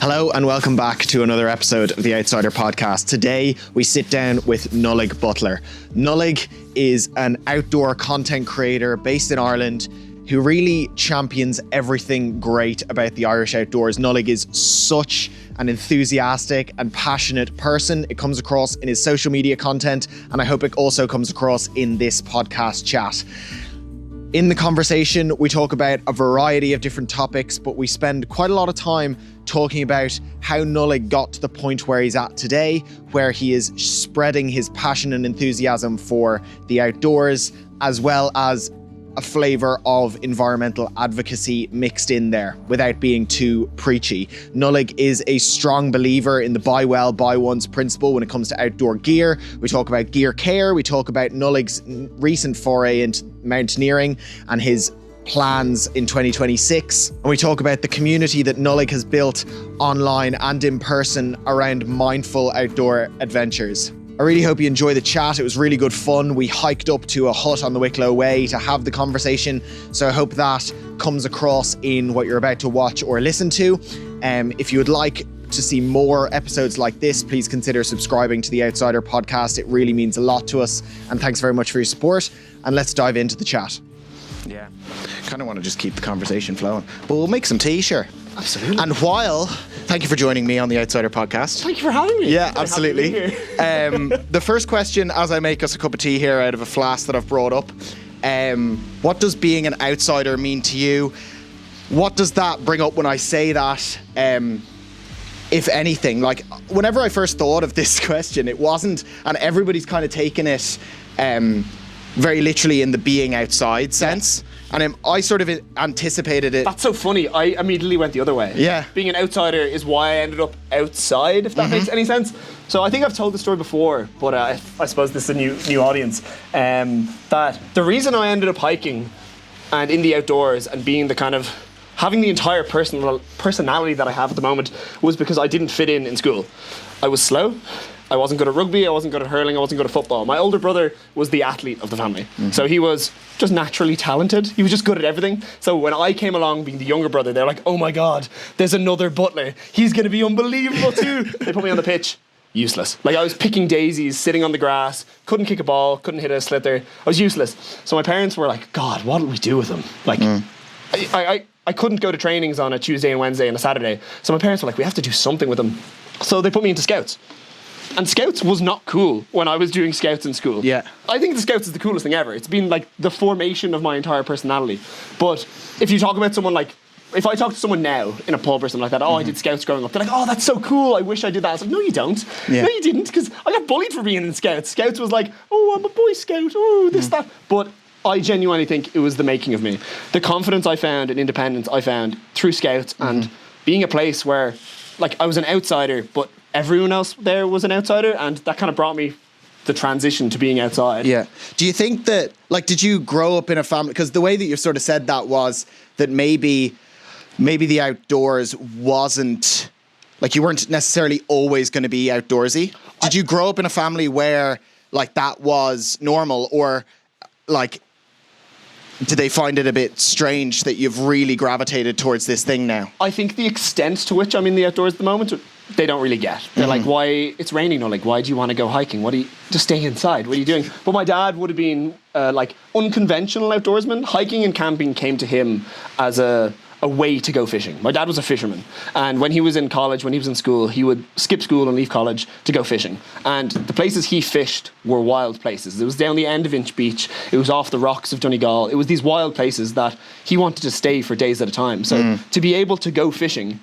Hello and welcome back to another episode of the Outsider Podcast. Today we sit down with Nollaig Butler. Nollaig is an outdoor content creator based in Ireland who really champions everything great about the Irish outdoors. Nollaig is such an enthusiastic and passionate person. It comes across in his social media content, and I hope it also comes across in this podcast chat. In the conversation, we talk about a variety of different topics, but we spend quite a lot of time talking about how Nollaig got to the point where he's at today, where he is spreading his passion and enthusiasm for the outdoors, as well as a flavour of environmental advocacy mixed in there without being too preachy. Nollaig is a strong believer in the buy well, buy once principle when it comes to outdoor gear. We talk about gear care, we talk about Nollaig's recent foray into mountaineering and his plans in 2026. And we talk about the community that Nollaig has built online and in person around mindful outdoor adventures. I really hope you enjoy the chat. It was really good fun. We hiked up to a hut on the Wicklow Way to have the conversation. So I hope that comes across in what you're about to watch or listen to. If you would like to see more episodes like this, please consider subscribing to the Outsider Podcast. It really means a lot to us. And thanks very much for your support. And let's dive into the chat. Yeah, kind of want to just keep the conversation flowing. But we'll make some tea, sure. Absolutely. And thank you for joining me on the Outsider Podcast. Thank you for having me. Yeah, absolutely. The first question, as I make us a cup of tea here out of a flask that I've brought up, what does being an outsider mean to you? What does that bring up when I say that, if anything? Like, whenever I first thought of this question, it wasn't, and everybody's kind of taken it very literally in the being outside sense. And I sort of anticipated it. That's so funny. I immediately went the other way. Yeah. Being an outsider is why I ended up outside, if that makes any sense. So I think I've told the story before, but I suppose this is a new audience. That the reason I ended up hiking and in the outdoors and being the kind of having the entire personality that I have at the moment was because I didn't fit in school. I was slow. I wasn't good at rugby, I wasn't good at hurling, I wasn't good at football. My older brother was the athlete of the family. So he was just naturally talented. He was just good at everything. So when I came along being the younger brother, they're like, oh my God, there's another Butler. He's going to be unbelievable too. They put me on the pitch. Useless. Like, I was picking daisies, sitting on the grass, couldn't kick a ball, couldn't hit a sliotar. I was useless. So my parents were like, God, what do we do with him? Like, I couldn't go to trainings on a Tuesday and Wednesday and a Saturday. So my parents were like, we have to do something with him. So they put me into Scouts. And Scouts was not cool when I was doing Scouts in school. Yeah. I think the Scouts is the coolest thing ever. It's been like the formation of my entire personality. But if you talk about someone like, if I talk to someone now in a pub or something like that, I did Scouts growing up, they're like, oh, that's so cool, I wish I did that. I was like, no, you don't. Yeah. No, you didn't, because I got bullied for being in Scouts. Scouts was like, oh, I'm a Boy Scout, oh, this, that. But I genuinely think it was the making of me. The confidence I found and independence I found through Scouts and being a place where, like, I was an outsider, but everyone else there was an outsider, and that kind of brought me the transition to being outside. Yeah. Do you think that, like, did you grow up in a family? Because the way that you sort of said that was that maybe the outdoors wasn't, like, you weren't necessarily always going to be outdoorsy. Did you grow up in a family where, like, that was normal, or, like, do they find it a bit strange that you've really gravitated towards this thing now? I think the extent to which I'm in the outdoors at the moment, they don't really get. They're like, why, it's raining now, like, why do you want to go hiking? Just stay inside, what are you doing? But my dad would have been like unconventional outdoorsman. Hiking and camping came to him as a way to go fishing. My dad was a fisherman, and when he was in college, when he was in school, he would skip school and leave college to go fishing. And the places he fished were wild places. It was down the end of Inch Beach, it was off the rocks of Donegal. It was these wild places that he wanted to stay for days at a time. So to be able to go fishing,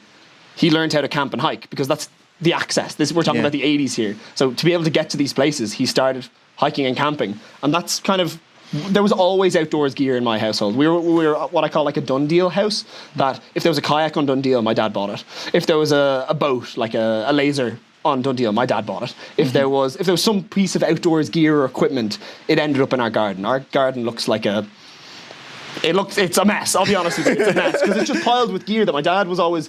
he learned how to camp and hike, because that's the access. We're talking about the 80s here. So to be able to get to these places, he started hiking and camping. And that's kind of, there was always outdoors gear in my household. We were what I call like a done deal house, that if there was a kayak on Dundee, my dad bought it. If there was a boat, like a laser on Dundee, my dad bought it. If there was some piece of outdoors gear or equipment, it ended up in our garden. Our garden looks like it's a mess, I'll be honest with you. It's a mess, because it's just piled with gear that my dad was always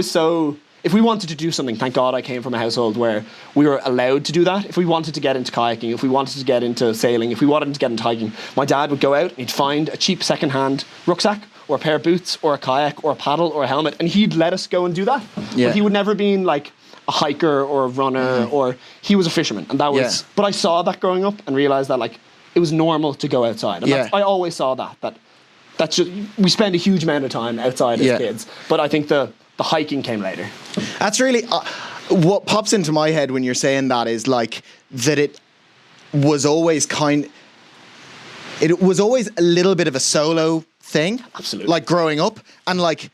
so, if we wanted to do something, thank God I came from a household where we were allowed to do that. If we wanted to get into kayaking, if we wanted to get into sailing, if we wanted to get into hiking, my dad would go out and he'd find a cheap second-hand rucksack or a pair of boots or a kayak or a paddle or a helmet, and he'd let us go and do that. Yeah. But he would never been like a hiker or a runner, or he was a fisherman, and that was. But I saw that growing up and realized that like it was normal to go outside, and I always saw that's just, we spend a huge amount of time outside as kids, but I think the hiking came later. That's really what pops into my head when you're saying that is like that it was always a little bit of a solo thing. Absolutely. Like growing up, and like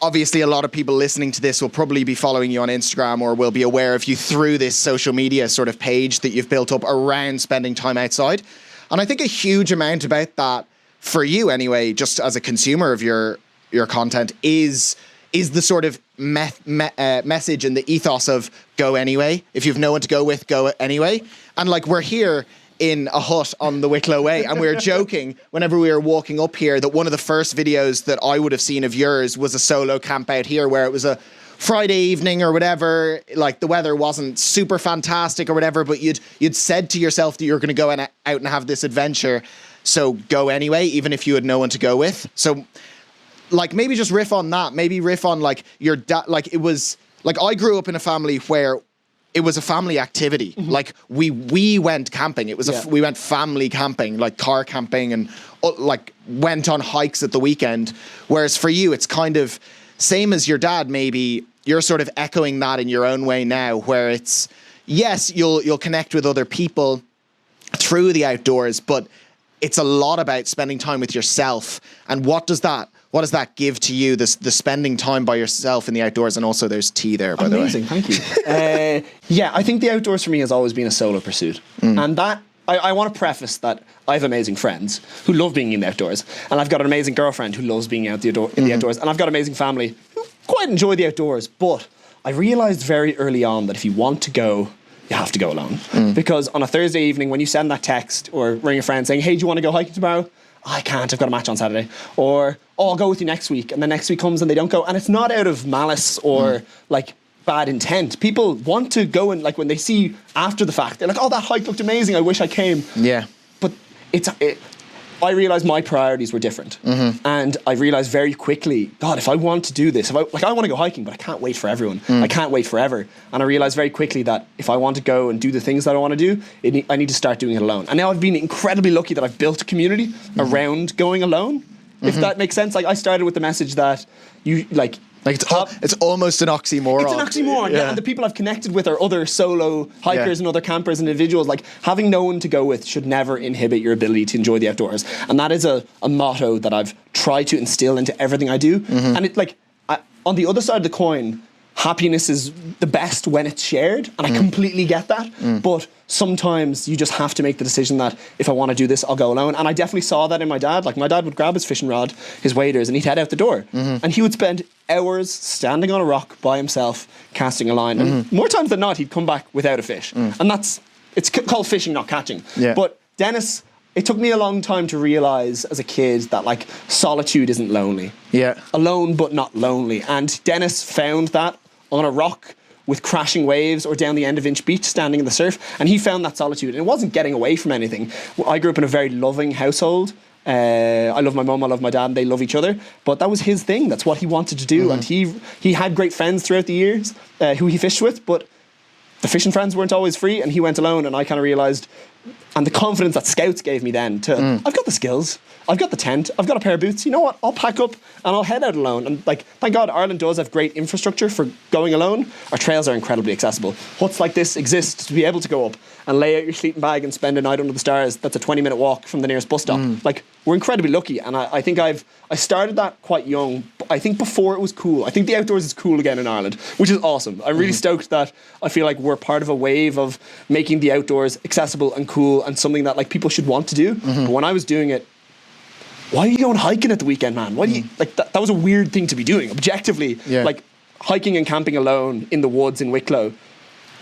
obviously a lot of people listening to this will probably be following you on Instagram or will be aware of you through this social media sort of page that you've built up around spending time outside. And I think a huge amount about that, for you anyway, just as a consumer of your content, is the sort of message and the ethos of go anyway. If you've no one to go with, go anyway. And like we're here in a hut on the Wicklow Way, and we were joking whenever we were walking up here that one of the first videos that I would have seen of yours was a solo camp out here where it was a Friday evening or whatever, like the weather wasn't super fantastic or whatever, but you'd said to yourself that you were going to go out and have this adventure, so go anyway, even if you had no one to go with. So like maybe just riff on that, maybe riff on like your dad, like it was, like I grew up in a family where it was a family activity. Mm-hmm. Like we went camping. It was we went family camping, like car camping, and like went on hikes at the weekend. Whereas for you, it's kind of same as your dad. Maybe you're sort of echoing that in your own way now, where it's yes, you'll connect with other people through the outdoors, but it's a lot about spending time with yourself. And what does that give to you, the spending time by yourself in the outdoors? And also there's tea there, by the way. Amazing, thank you. I think the outdoors for me has always been a solo pursuit. And that, I want to preface that I have amazing friends who love being in the outdoors. And I've got an amazing girlfriend who loves being out in the outdoors. And I've got amazing family who quite enjoy the outdoors. But I realized very early on that if you want to go, you have to go alone. Because on a Thursday evening, when you send that text or ring a friend saying, hey, do you want to go hiking tomorrow? I can't, I've got a match on Saturday. Or, oh, I'll go with you next week. And then next week comes and they don't go. And it's not out of malice or like bad intent. People want to go, and like when they see after the fact, they're like, oh, that hike looked amazing, I wish I came. Yeah. But I realised my priorities were different. And I realised very quickly, God, if I want to do this, I want to go hiking, but I can't wait for everyone. I can't wait forever. And I realised very quickly that if I want to go and do the things that I want to do, I need to start doing it alone. And now I've been incredibly lucky that I've built a community around going alone, if that makes sense. Like I started with the message that you like it's almost an oxymoron. It's an oxymoron, yeah. And the people I've connected with are other solo hikers and other campers and individuals. Like having no one to go with should never inhibit your ability to enjoy the outdoors. And that is a motto that I've tried to instill into everything I do. And it on the other side of the coin, happiness is the best when it's shared, and I completely get that. But sometimes you just have to make the decision that if I want to do this, I'll go alone. And I definitely saw that in my dad. Like my dad would grab his fishing rod, his waders, and he'd head out the door. And he would spend hours standing on a rock by himself, casting a line. And more times than not, he'd come back without a fish. And it's called fishing, not catching. Yeah. But Dennis, it took me a long time to realize as a kid that like solitude isn't lonely. Yeah. Alone, but not lonely. And Dennis found that on a rock with crashing waves or down the end of Inch Beach standing in the surf, and he found that solitude, and it wasn't getting away from anything. I grew up in a very loving household. I love my mum, I love my dad, and they love each other, but that was his thing. That's what he wanted to do. And he had great friends throughout the years who he fished with, but the fishing friends weren't always free, and he went alone. And I kind of realised, and the confidence that Scouts gave me then I've got the skills, I've got the tent, I've got a pair of boots, you know what, I'll pack up and I'll head out alone. And like, thank God Ireland does have great infrastructure for going alone. Our trails are incredibly accessible. Huts like this exist to be able to go up and lay out your sleeping bag and spend a night under the stars. That's a 20-minute walk from the nearest bus stop. Like, we're incredibly lucky, and I think I started that quite young. I think before it was cool. I think the outdoors is cool again in Ireland, which is awesome. I'm really stoked that I feel like we're part of a wave of making the outdoors accessible and cool and something that like people should want to do. But when I was doing it, why are you going hiking at the weekend, man? Why do you like that was a weird thing to be doing objectively. Like hiking and camping alone in the woods in Wicklow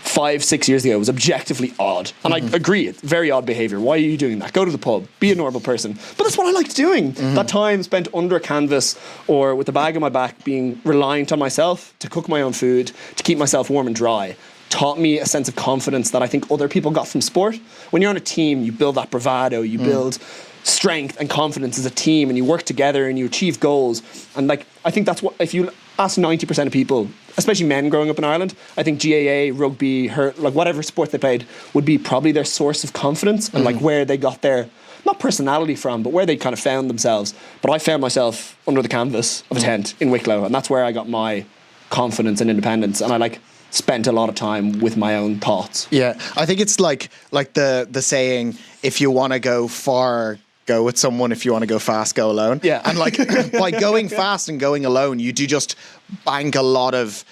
5-6 years ago was objectively odd, and I agree, it's very odd behaviour. Why are you doing that? Go to the pub, be a normal person. But that's what I liked doing. That time spent under a canvas or with a bag on my back, being reliant on myself to cook my own food, to keep myself warm and dry, taught me a sense of confidence that I think other people got from sport. When you're on a team, you build that bravado, you build strength and confidence as a team, and you work together and you achieve goals. And like, I think that's what, if you ask 90% of people, especially men growing up in Ireland, I think GAA, rugby, like whatever sport they played would be probably their source of confidence and like where they got their, not personality from, but where they kind of found themselves. But I found myself under the canvas of a tent in Wicklow, and that's where I got my confidence and independence. And I like spent a lot of time with my own thoughts. Yeah, I think it's like the saying, if you want to go far, go with someone. If you want to go fast, go alone. Yeah. And like by going fast and going alone, you do just bank a lot of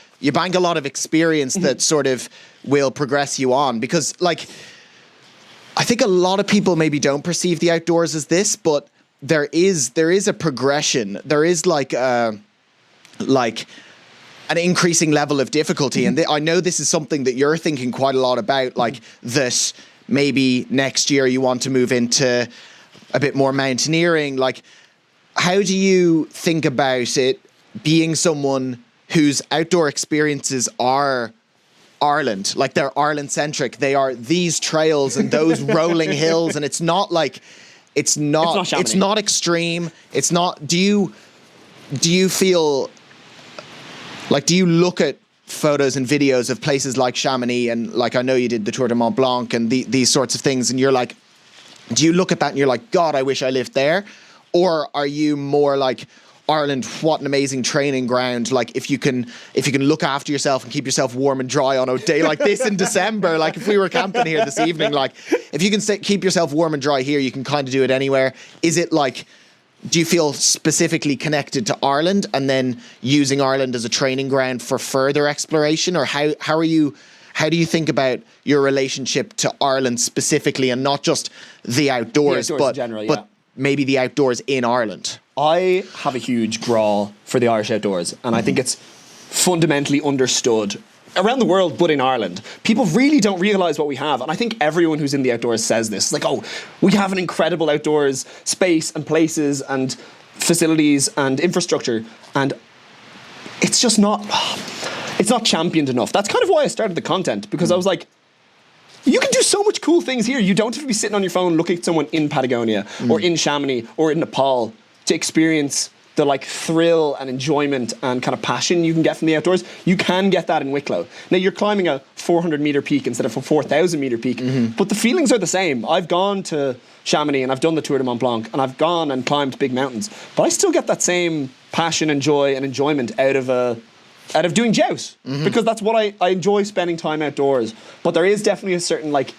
experience that sort of will progress you on. Because like, I think a lot of people maybe don't perceive the outdoors as this, but there is a progression. There is like an increasing level of difficulty. And I know this is something that you're thinking quite a lot about, like that maybe next year you want to move into a bit more mountaineering. Like, how do you think about it being someone whose outdoor experiences are Ireland? Like, they're Ireland centric. They are these trails and those rolling hills, and it's not extreme. It's not, do you feel like, do you look at photos and videos of places like Chamonix, and like, I know you did the Tour de Mont Blanc and these sorts of things, and you're like, do you look at that and you're like, God, I wish I lived there? Or are you more like, Ireland, what an amazing training ground. Like, if you can look after yourself and keep yourself warm and dry on a day like this in December, like if we were camping here this evening, like if you can keep yourself warm and dry here, you can kind of do it anywhere. Is it like, do you feel specifically connected to Ireland and then using Ireland as a training ground for further exploration? Or how do you think about your relationship to Ireland specifically, and not just the outdoors, but in general, but maybe the outdoors in Ireland? I have a huge growl for the Irish outdoors, and I think it's fundamentally understood around the world, but in Ireland. People really don't realise what we have, and I think everyone who's in the outdoors says this. It's like, oh, we have an incredible outdoors space and places and facilities and infrastructure, and it's just not... It's not championed enough. That's kind of why I started the content, because I was like, you can do so much cool things here. You don't have to be sitting on your phone looking at someone in Patagonia or in Chamonix or in Nepal to experience the like thrill and enjoyment and kind of passion you can get from the outdoors. You can get that in Wicklow. Now, you're climbing a 400 meter peak instead of a 4,000 meter peak, but the feelings are the same. I've gone to Chamonix and I've done the Tour de Mont Blanc and I've gone and climbed big mountains, but I still get that same passion and joy and enjoyment out of doing joust, because that's what I enjoy, spending time outdoors. But there is definitely a certain like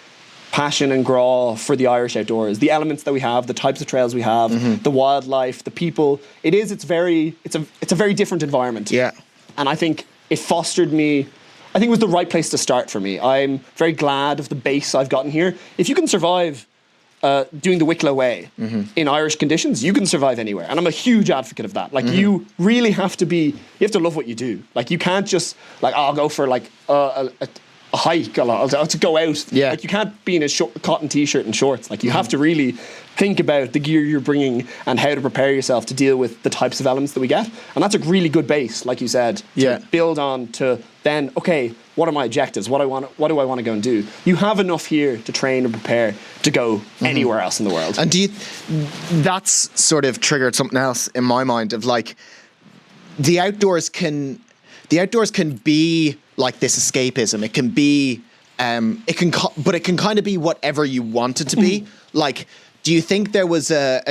passion and graw for the Irish outdoors, the elements that we have, the types of trails we have, the wildlife, the people. It's a very different environment. Yeah. And I think it fostered me. I think it was the right place to start for me. I'm very glad of the base I've gotten here. If you can survive doing the Wicklow Way in Irish conditions, you can survive anywhere. And I'm a huge advocate of that. Like, you really have to love what you do. Like, you can't just, like, I'll go for, like, a hike, I'll to go out. Yeah. Like, you can't be in a cotton t-shirt and shorts. Like, you have to really think about the gear you're bringing and how to prepare yourself to deal with the types of elements that we get. And that's a really good base, like you said, to build on to then, okay, what are my objectives? What do I want to go and do? You have enough here to train and prepare to go anywhere else in the world. And that's sort of triggered something else in my mind of like, the outdoors can be like this escapism. It can be, but it can kind of be whatever you want it to be. Like, do you think there was a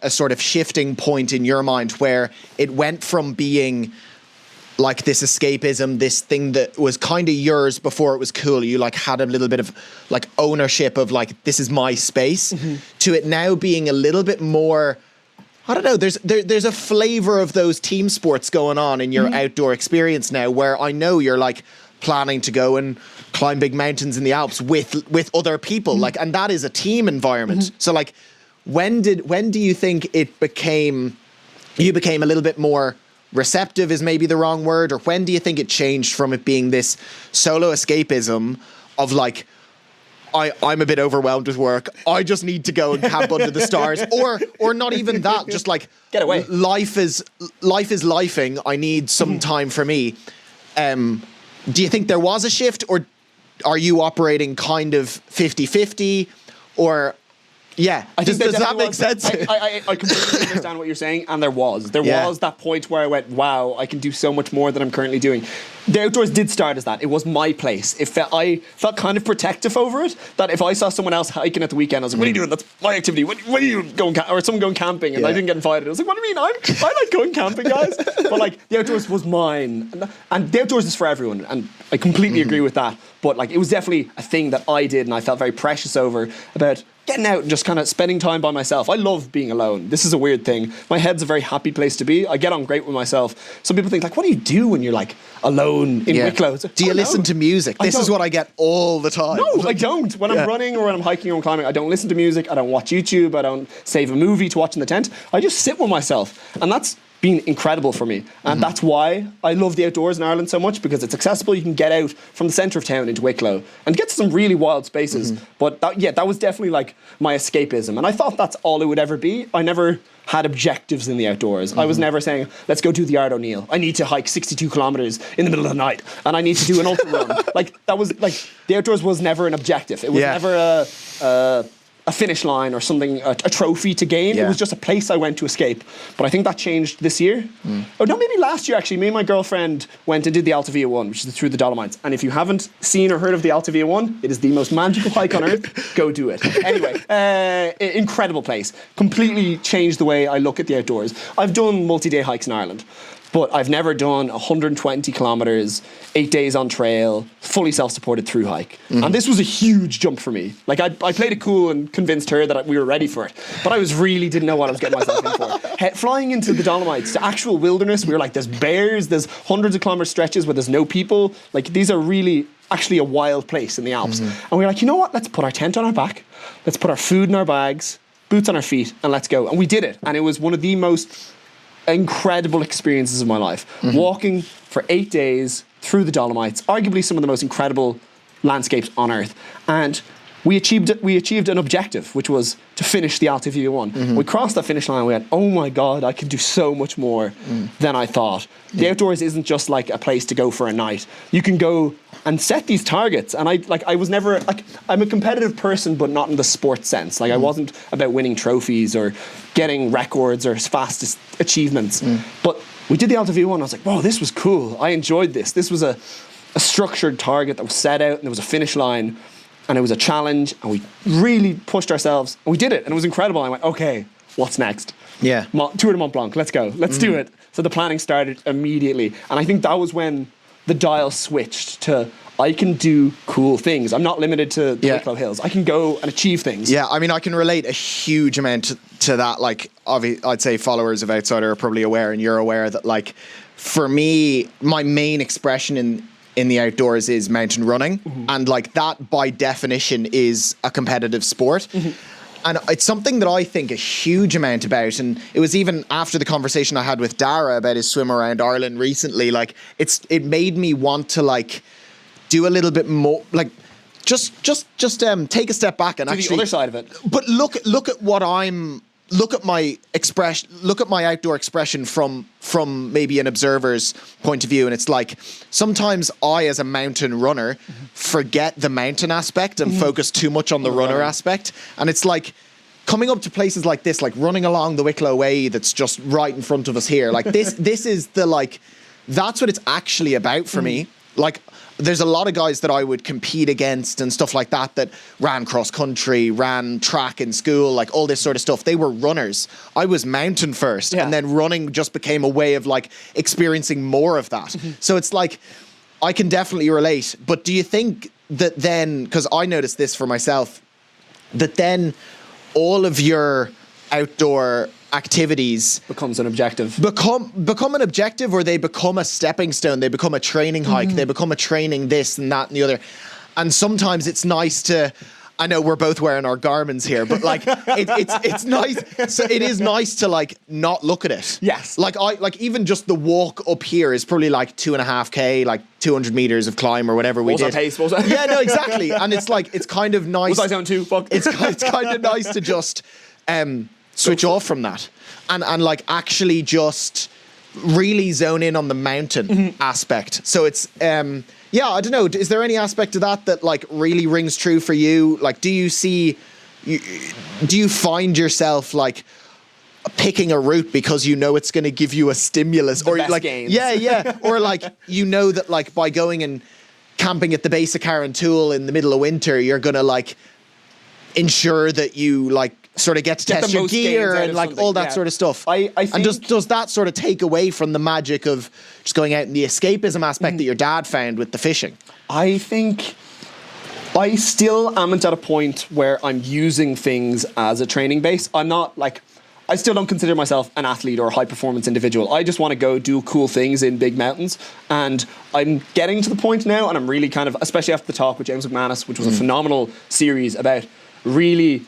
sort of shifting point in your mind where it went from being like this escapism, this thing that was kind of yours before it was cool, you like had a little bit of like ownership of like, this is my space, to it now being a little bit more, I don't know, there's a flavor of those team sports going on in your outdoor experience now, where I know you're like planning to go and climb big mountains in the Alps with other people, like, and that is a team environment. So like, when do you think you became a little bit more receptive, is maybe the wrong word, or when do you think it changed from it being this solo escapism of like, I'm a bit overwhelmed with work, I just need to go and camp under the stars, or not even that, just like, get away. Life is lifing, I need some time for me. Do you think there was a shift, or are you operating kind of 50-50, or Yeah. I think Does that definitely make sense? I completely understand what you're saying, and there was that point where I went, wow, I can do so much more than I'm currently doing. The outdoors did start as that. It was my place. I felt kind of protective over it, that if I saw someone else hiking at the weekend, I was like, what are you doing? That's my activity. What are you going, or someone going camping, and I didn't get invited. I was like, what do you mean? I like going camping, guys. But like, the outdoors was mine, and the outdoors is for everyone, and I completely agree with that. But like, it was definitely a thing that I did, and I felt very precious over, about getting out and just kind of spending time by myself. I love being alone. This is a weird thing. My head's a very happy place to be. I get on great with myself. Some people think, like, what do you do when you're like alone in Wicklow? Like, do you listen to music? This is what I get all the time. No, I don't. When I'm running or when I'm hiking or climbing, I don't listen to music. I don't watch YouTube. I don't save a movie to watch in the tent. I just sit with myself. And that's been incredible for me. And that's why I love the outdoors in Ireland so much, because it's accessible. You can get out from the centre of town into Wicklow and get to some really wild spaces. But that was definitely like my escapism. And I thought that's all it would ever be. I never had objectives in the outdoors. I was never saying, let's go do the Ard O'Neill. I need to hike 62 kilometres in the middle of the night, and I need to do an ultra run. Like, that was like, the outdoors was never an objective. It was never a finish line or something, a trophy to gain. It was just a place I went to escape. But I think that changed this year. Oh no, maybe last year actually. Me and my girlfriend went and did the Alta Via 1, which is through the Dolomites. And if you haven't seen or heard of the Alta Via 1, it is the most magical hike on earth. Go do it. Anyway, incredible place. Completely changed the way I look at the outdoors. I've done multi-day hikes in Ireland, but I've never done 120 kilometres, 8 days on trail, fully self-supported through hike. And this was a huge jump for me. Like, I played it cool and convinced her that we were ready for it. But I really didn't know what I was getting myself in for. Flying into the Dolomites, to actual wilderness, we were like, there's bears, there's hundreds of kilometre stretches where there's no people. Like, these are really actually a wild place in the Alps. And we were like, you know what? Let's put our tent on our back. Let's put our food in our bags, boots on our feet, and let's go. And we did it. And it was one of the most incredible experiences of my life. Walking for 8 days through the Dolomites, arguably some of the most incredible landscapes on earth. And we achieved an objective, which was to finish the Alta Via 1. We crossed that finish line and we went, oh my God, I can do so much more than I thought. The outdoors isn't just like a place to go for a night. You can go and set these targets. And I was never, like, I'm a competitive person, but not in the sports sense. Like, I wasn't about winning trophies or getting records or fastest achievements. But we did the Alta Via 1. I was like, whoa, this was cool. I enjoyed this. This was a structured target that was set out, and there was a finish line, and it was a challenge, and we really pushed ourselves, and we did it, and it was incredible. I went, okay, what's next? Yeah. Tour de Mont Blanc, let's go. Let's do it. So the planning started immediately. And I think that was when the dial switched to, I can do cool things. I'm not limited to the Wicklow Hills. I can go and achieve things. Yeah, I mean, I can relate a huge amount to that. Like, I'd say followers of Outsider are probably aware, and you're aware that, like, for me, my main expression in the outdoors is mountain running. And, like, that by definition is a competitive sport. And it's something that I think a huge amount about. And it was even after the conversation I had with Dara about his swim around Ireland recently, like, it made me want to, like, do a little bit more, like, just take a step back and do actually the other side of it. But look at what look at my expression, look at my outdoor expression from maybe an observer's point of view. And it's like, sometimes I, as a mountain runner, forget the mountain aspect and focus too much on the runner aspect. And it's like, coming up to places like this, like running along the Wicklow Way that's just right in front of us here, like this is the, like, that's what it's actually about for me. Like, there's a lot of guys that I would compete against and stuff like that ran cross country, ran track in school, like all this sort of stuff. They were runners. I was mountain first, and then running just became a way of, like, experiencing more of that. So it's like, I can definitely relate. But do you think that then, because I noticed this for myself, that then all of your outdoor activities becomes an objective, become an objective, or they become a stepping stone, they become a training hike, they become a training this and that and the other. And sometimes it's nice to, I know we're both wearing our Garmins here, but, like, it's nice. So it is nice to, like, not look at it. Yes. Like even just the walk up here is probably like 2.5K, like 200 meters of climb or whatever we did. Pace, yeah, no, exactly. And it's like, it's kind of nice. Was I zone 2? Fuck. It's kind of nice to just switch off from that and like actually just really zone in on the mountain aspect. So it's I don't know, is there any aspect of that like really rings true for you? Like, do you see do you find yourself like picking a route because you know it's going to give you a stimulus, The or best like gains. yeah, or like you know that like by going and camping at the base of Carrantoul in the middle of winter, you're going to like ensure that you like sort of get to Get test the your most gains gear out and of like something, all that yeah. sort of stuff. I and think- does that sort of take away from the magic of just going out and the escapism aspect that your dad found with the fishing? I think I still am at a point where I'm using things as a training base. I'm not like, I still don't consider myself an athlete or a high performance individual. I just want to go do cool things in big mountains. And I'm getting to the point now, and I'm really kind of, especially after the talk with James McManus, which was a phenomenal series about really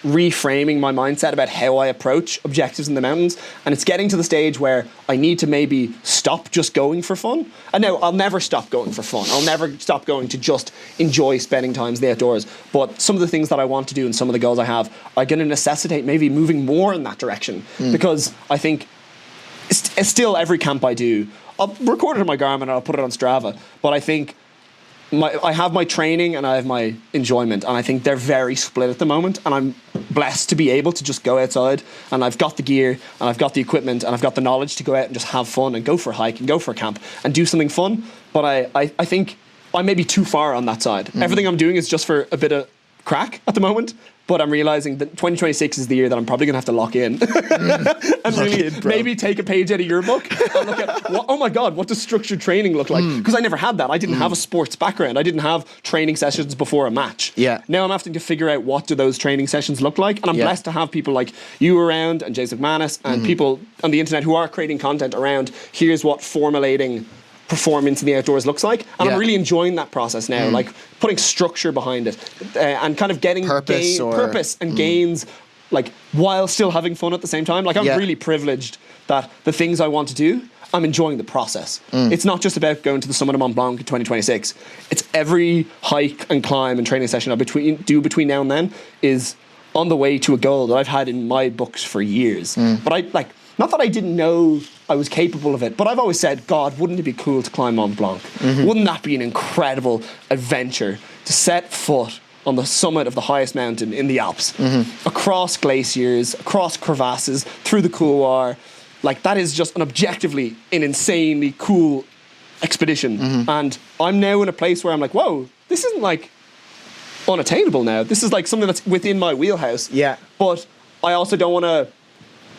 reframing my mindset about how I approach objectives in the mountains. And it's getting to the stage where I need to maybe stop just going for fun. And no, I'll never stop going for fun. I'll never stop going to just enjoy spending times in the outdoors. But some of the things that I want to do and some of the goals I have are going to necessitate maybe moving more in that direction. Because I think it's still every camp I do, I'll record it on my Garmin and I'll put it on Strava. But I think I have my training and I have my enjoyment, and I think they're very split at the moment, and I'm blessed to be able to just go outside, and I've got the gear and I've got the equipment and I've got the knowledge to go out and just have fun and go for a hike and go for a camp and do something fun. But I think I may be too far on that side. Everything I'm doing is just for a bit of crack at the moment, but I'm realizing that 2026 is the year that I'm probably going to have to lock in and really maybe take a page out of your book and look at, oh my God, what does structured training look like? Because I never had that. I didn't have a sports background. I didn't have training sessions before a match. Yeah. Now I'm having to figure out what do those training sessions look like, and I'm blessed to have people like you around and Jason McManus and people on the internet who are creating content around here's what formulating performance in the outdoors looks like, and I'm really enjoying that process now, like putting structure behind it and kind of getting purpose and gains, like while still having fun at the same time. Like I'm really privileged that the things I want to do, I'm enjoying the process. It's not just about going to the summit of Mont Blanc in 2026. It's every hike and climb and training session I do between now and then is on the way to a goal that I've had in my books for years. But I like, not that I didn't know I was capable of it, but I've always said, God, wouldn't it be cool to climb Mont Blanc? Wouldn't that be an incredible adventure to set foot on the summit of the highest mountain in the Alps, across glaciers, across crevasses, through the couloir? Like, that is just an insanely cool expedition. And I'm now in a place where I'm like, whoa, this isn't like unattainable now. This is like something that's within my wheelhouse. Yeah. But I also don't want to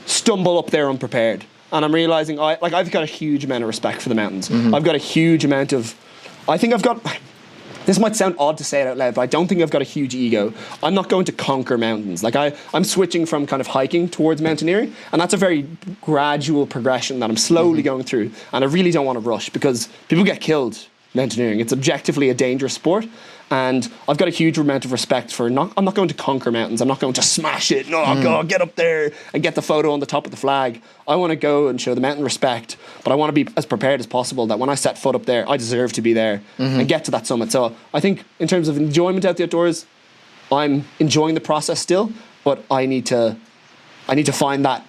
stumble up there unprepared. And I'm realizing I've got a huge amount of respect for the mountains. I've got a huge amount of, this might sound odd to say it out loud, but I don't think I've got a huge ego. I'm not going to conquer mountains. Like I'm switching from kind of hiking towards mountaineering, and that's a very gradual progression that I'm slowly going through. And I really don't want to rush because people get killed mountaineering. It's objectively a dangerous sport. And I've got a huge amount of respect for I'm not going to conquer mountains. I'm not going to smash it. No, God, get up there and get the photo on the top of the flag. I want to go and show the mountain respect, but I want to be as prepared as possible that when I set foot up there, I deserve to be there and get to that summit. So I think in terms of enjoyment out the outdoors, I'm enjoying the process still, but I need to find that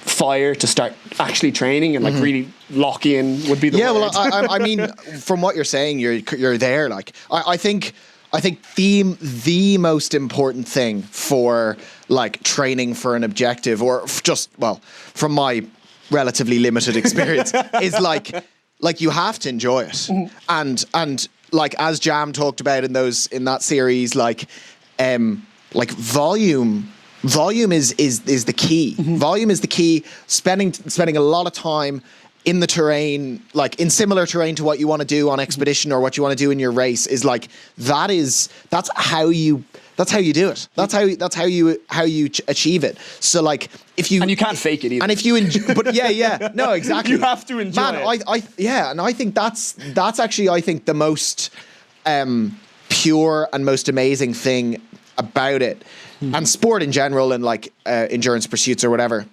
fire to start actually training and like really lock in would be the word. Well, I mean, from what you're saying, you're there. Like, I think the most important thing for like training for an objective, or just, well, from my relatively limited experience, is like you have to enjoy it, and like as Jam talked about in that series, like volume. Volume is the key. Volume is the key. Spending a lot of time in the terrain, like in similar terrain to what you want to do on expedition or what you want to do in your race, is like that's how you do it. That's how you achieve it. So like and you can't fake it either. And if you no, exactly. You have to enjoy it. And I think that's actually, I think, the most pure and most amazing thing about it, and sport in general, and like endurance pursuits or whatever,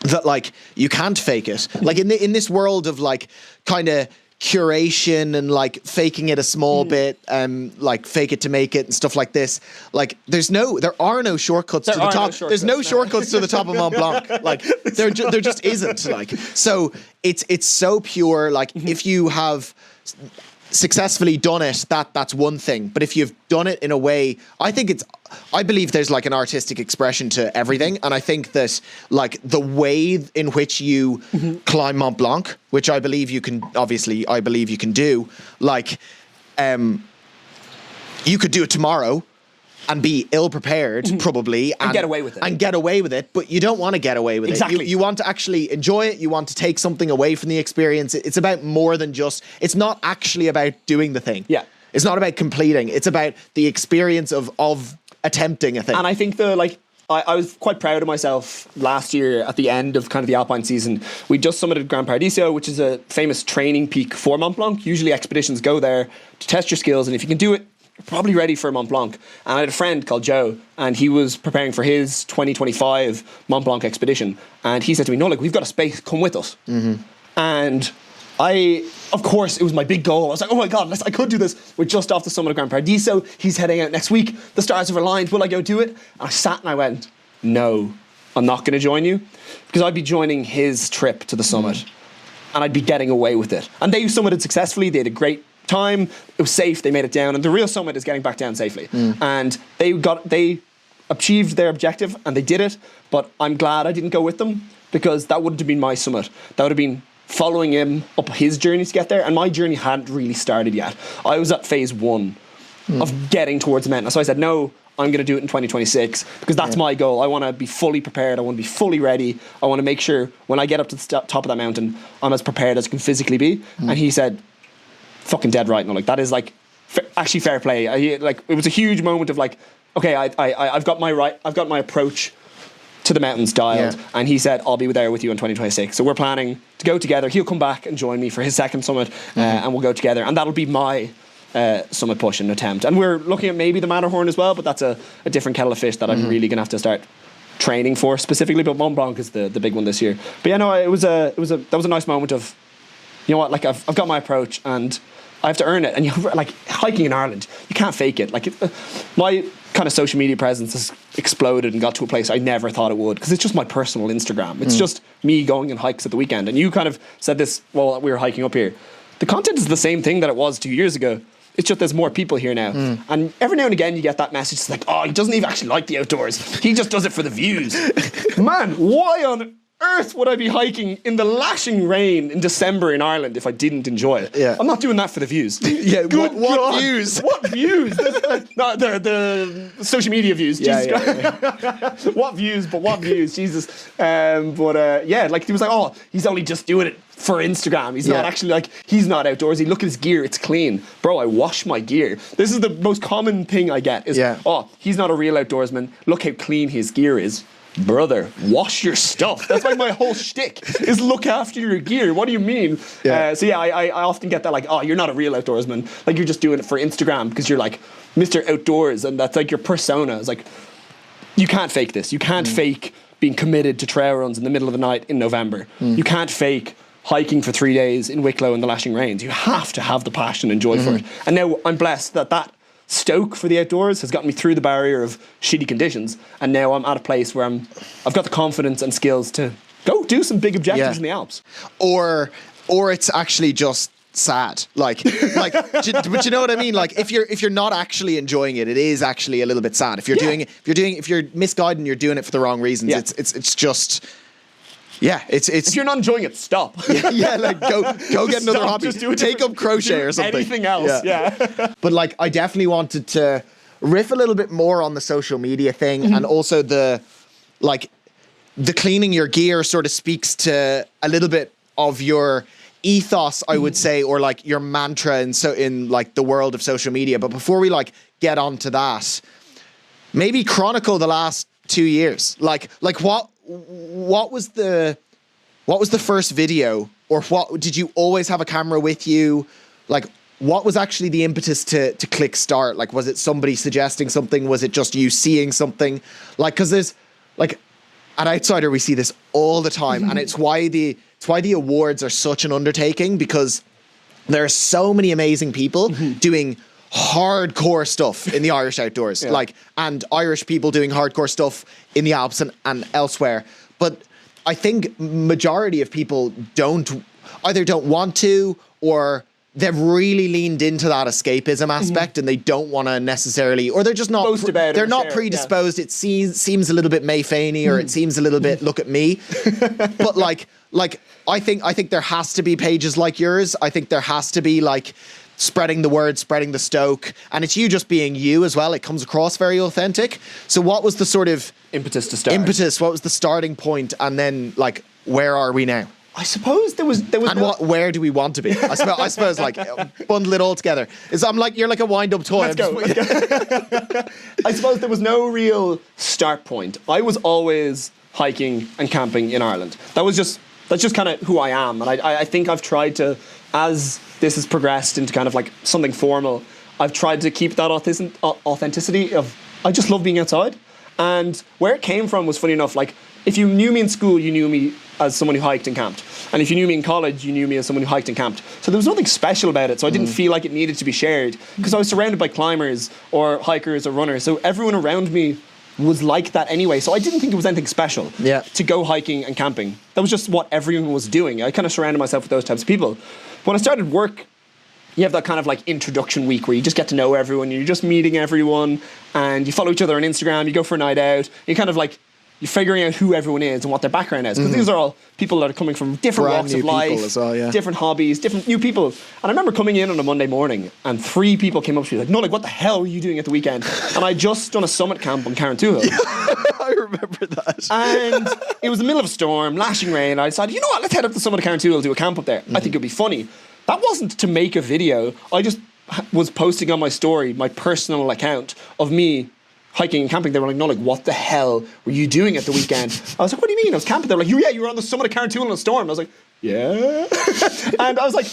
that like you can't fake it. Like in this world of like kind of curation and like faking it a small bit, like fake it to make it and stuff like this. Like there are no shortcuts to the top. There's no shortcuts to the top of Mont Blanc. Like there just isn't. Like, so it's so pure. Like if you have successfully done it, that's one thing. But if you've done it in a way, I believe there's like an artistic expression to everything. And I think that like the way in which you climb Mont Blanc, which I believe you can do, like, you could do it tomorrow and be ill-prepared, probably. And get away with it. And get away with it, but you don't want to get away with Exactly. it. You want to actually enjoy it. You want to take something away from the experience. It's about more than just... It's not actually about doing the thing. Yeah. It's not about completing. It's about the experience of attempting a thing. And I think I was quite proud of myself last year at the end of kind of the Alpine season. We just summited Gran Paradiso, which is a famous training peak for Mont Blanc. Usually expeditions go there to test your skills, and if you can do it, you're probably ready for Mont Blanc. And I had a friend called Joe, and he was preparing for his 2025 Mont Blanc expedition. And he said to me, "Nollaig, we've got a space, come with us." And of course, it was my big goal. I was like, oh my God, I could do this. We're just off the summit of Gran Paradiso. He's heading out next week. The stars have aligned. Will I go do it? And I sat and I went, no, I'm not going to join you, because I'd be joining his trip to the summit and I'd be getting away with it. And they summited successfully. They had a great time. It was safe. They made it down. And the real summit is getting back down safely. And they achieved their objective and they did it. But I'm glad I didn't go with them, because that wouldn't have been my summit. That would have been following him up his journey to get there, and my journey hadn't really started yet. I was at phase 1 of getting towards the mountain. So I said, no, I'm going to do it in 2026, because that's my goal. I want to be fully prepared. I want to be fully ready. I want to make sure when I get up to the top of that mountain, I'm as prepared as I can physically be. And he said, fucking dead right. No, like, that is like actually fair play. It was a huge moment of like, okay, I've got my approach to the mountains dialed. And he said, I'll be there with you in 2026. So we're planning to go together. He'll come back and join me for his second summit, and we'll go together, and that'll be my summit push and attempt. And we're looking at maybe the Matterhorn as well, but that's a different kettle of fish that I'm really gonna have to start training for specifically. But Mont Blanc is the big one this year. But yeah, no, that was a nice moment of, you know what, like I've got my approach and I have to earn it. And like hiking in Ireland, you can't fake it. Like my kind of social media presence has exploded and got to a place I never thought it would, because it's just my personal Instagram. It's just me going on hikes at the weekend. And you kind of said this while we were hiking up here. The content is the same thing that it was 2 years ago. It's just there's more people here now. And every now and again you get that message, it's like, oh, he doesn't even actually like the outdoors. He just does it for the views. Man, why on earth would I be hiking in the lashing rain in December in Ireland if I didn't enjoy it? Yeah. I'm not doing that for the views. Yeah, what views? What views? No, the social media views. Jesus Christ. What views? But what views? Jesus. Like he was like, oh, he's only just doing it for Instagram. He's not actually like, he's not outdoorsy. Look at his gear, it's clean. Bro, I wash my gear. This is the most common thing I get is, oh, he's not a real outdoorsman. Look how clean his gear is. Brother, wash your stuff. That's like my whole shtick is look after your gear. What do you mean? I often get that like, oh, you're not a real outdoorsman. Like you're just doing it for Instagram because you're like Mr. Outdoors and that's like your persona. It's like, you can't fake this. You can't fake being committed to trail runs in the middle of the night in November. You can't fake hiking for 3 days in Wicklow in the lashing rains. You have to have the passion and joy for it. And now I'm blessed that stoke for the outdoors has gotten me through the barrier of shitty conditions, and now I'm at a place where I've got the confidence and skills to go do some big objectives in the Alps. Or it's actually just sad. But you know what I mean? Like if you're not actually enjoying it, it is actually a little bit sad. If you're misguided and you're doing it for the wrong reasons, it's just. Yeah, it's. If you're not enjoying it, stop. Like go get another hobby. Take up crochet or something. Anything else? Yeah. But like, I definitely wanted to riff a little bit more on the social media thing, and also the cleaning your gear sort of speaks to a little bit of your ethos, I would say, or like your mantra in like the world of social media. But before we like get onto that, maybe chronicle the last 2 years. Like what was the first video, or what did you always have a camera with you? Like, what was actually the impetus to click start? Like, was it somebody suggesting something? Was it just you seeing something? Like, because there's like at Outsider we see this all the time, and it's why the awards are such an undertaking, because there are so many amazing people doing hardcore stuff in the Irish outdoors, and Irish people doing hardcore stuff in the Alps and elsewhere. But I think majority of people don't want to, or they've really leaned into that escapism aspect, and they don't want to necessarily, or they're just not. Boast about it they're or not share it, predisposed. It seems a little bit Mayfainy, or it seems a little bit look at me. But like I think there has to be pages like yours. I think there has to be like spreading the word, spreading the stoke, and it's you just being you as well. It comes across very authentic. So what was the sort of impetus to start? What was the starting point, and then like where are we now? I suppose there was And where do we want to be? I suppose like bundle it all together. You're like a wind-up toy. Let's go. I suppose there was no real start point. I was always hiking and camping in Ireland. That's just kind of who I am. And I think I've tried to, as this has progressed into kind of like something formal, I've tried to keep that authenticity of, I just love being outside. And where it came from was, funny enough, like if you knew me in school, you knew me as someone who hiked and camped. And if you knew me in college, you knew me as someone who hiked and camped. So there was nothing special about it. So I didn't feel like it needed to be shared, because I was surrounded by climbers or hikers or runners. So everyone around me was like that anyway. So I didn't think it was anything special to go hiking and camping. That was just what everyone was doing. I kind of surrounded myself with those types of people. When I started work, you have that kind of like introduction week where you just get to know everyone, you're just meeting everyone, and you follow each other on Instagram, you go for a night out, you kind of like, you're figuring out who everyone is and what their background is. Because these are all people that are coming from different walks of life, as well, different hobbies, different new people. And I remember coming in on a Monday morning and 3 people came up to me like, Nollaig, what the hell were you doing at the weekend? And I just done a summit camp on Carrauntoohil. I remember that. And it was the middle of a storm, lashing rain. I decided, you know what, let's head up to the summit of Carrauntoohil, do a camp up there. I think it'd be funny. That wasn't to make a video. I just was posting on my story, my personal account of me hiking and camping. They were like, Nollaig, what the hell were you doing at the weekend? I was like, what do you mean? I was camping. They were like, you were on the summit of Carrauntoohil in a storm. I was like, yeah. And I was like,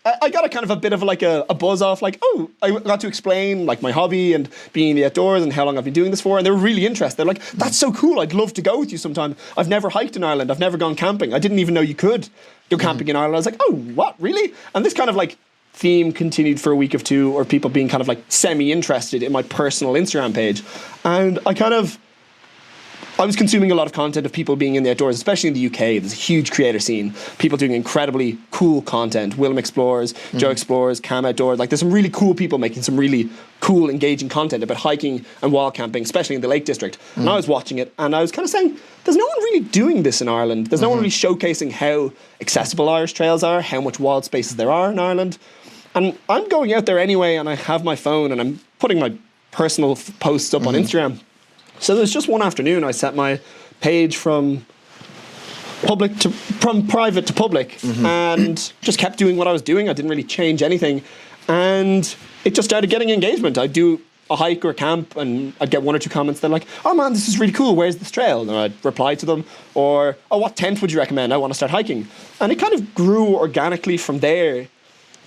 I got a kind of a bit of like a buzz off, like, oh, I got to explain like my hobby and being in the outdoors and how long I've been doing this for. And they were really interested. They're like, that's so cool. I'd love to go with you sometime. I've never hiked in Ireland. I've never gone camping. I didn't even know you could go camping in Ireland. I was like, oh, what, really? And this kind of like theme continued for a week of 2, or people being kind of like semi-interested in my personal Instagram page. And I was consuming a lot of content of people being in the outdoors, especially in the UK. There's a huge creator scene. People doing incredibly cool content. Willem Explores, Joe Explores, Cam Outdoors. Like there's some really cool people making some really cool, engaging content about hiking and wild camping, especially in the Lake District. And I was watching it and I was kind of saying, there's no one really doing this in Ireland. There's no one really showcasing how accessible Irish trails are, how much wild spaces there are in Ireland. And I'm going out there anyway, and I have my phone and I'm putting my personal posts up on Instagram. So there was just one afternoon I set my page from private to public, and just kept doing what I was doing. I didn't really change anything, and it just started getting engagement. I'd do a hike or a camp and I'd get 1 or 2 comments. They're like, oh man, this is really cool, where's this trail? And I'd reply to them, or, oh, what tent would you recommend? I want to start hiking. And it kind of grew organically from there,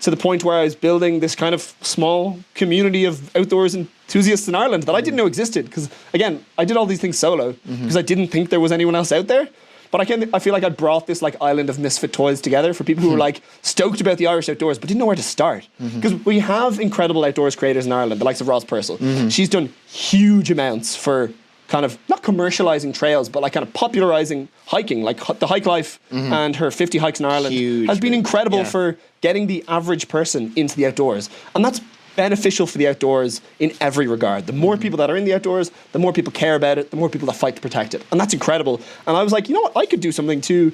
to the point where I was building this kind of small community of outdoors enthusiasts in Ireland that I didn't know existed. Because again, I did all these things solo because I didn't think there was anyone else out there. But I feel like I brought this like island of misfit toys together for people who were like stoked about the Irish outdoors but didn't know where to start. Because we have incredible outdoors creators in Ireland, the likes of Roz Purcell. She's done huge amounts for kind of not commercializing trails, but like kind of popularizing hiking, like the Hike Life and her 50 hikes in Ireland has been incredible for getting the average person into the outdoors. And that's beneficial for the outdoors in every regard. The more people that are in the outdoors, the more people care about it, the more people that fight to protect it. And that's incredible. And I was like, you know what, I could do something too,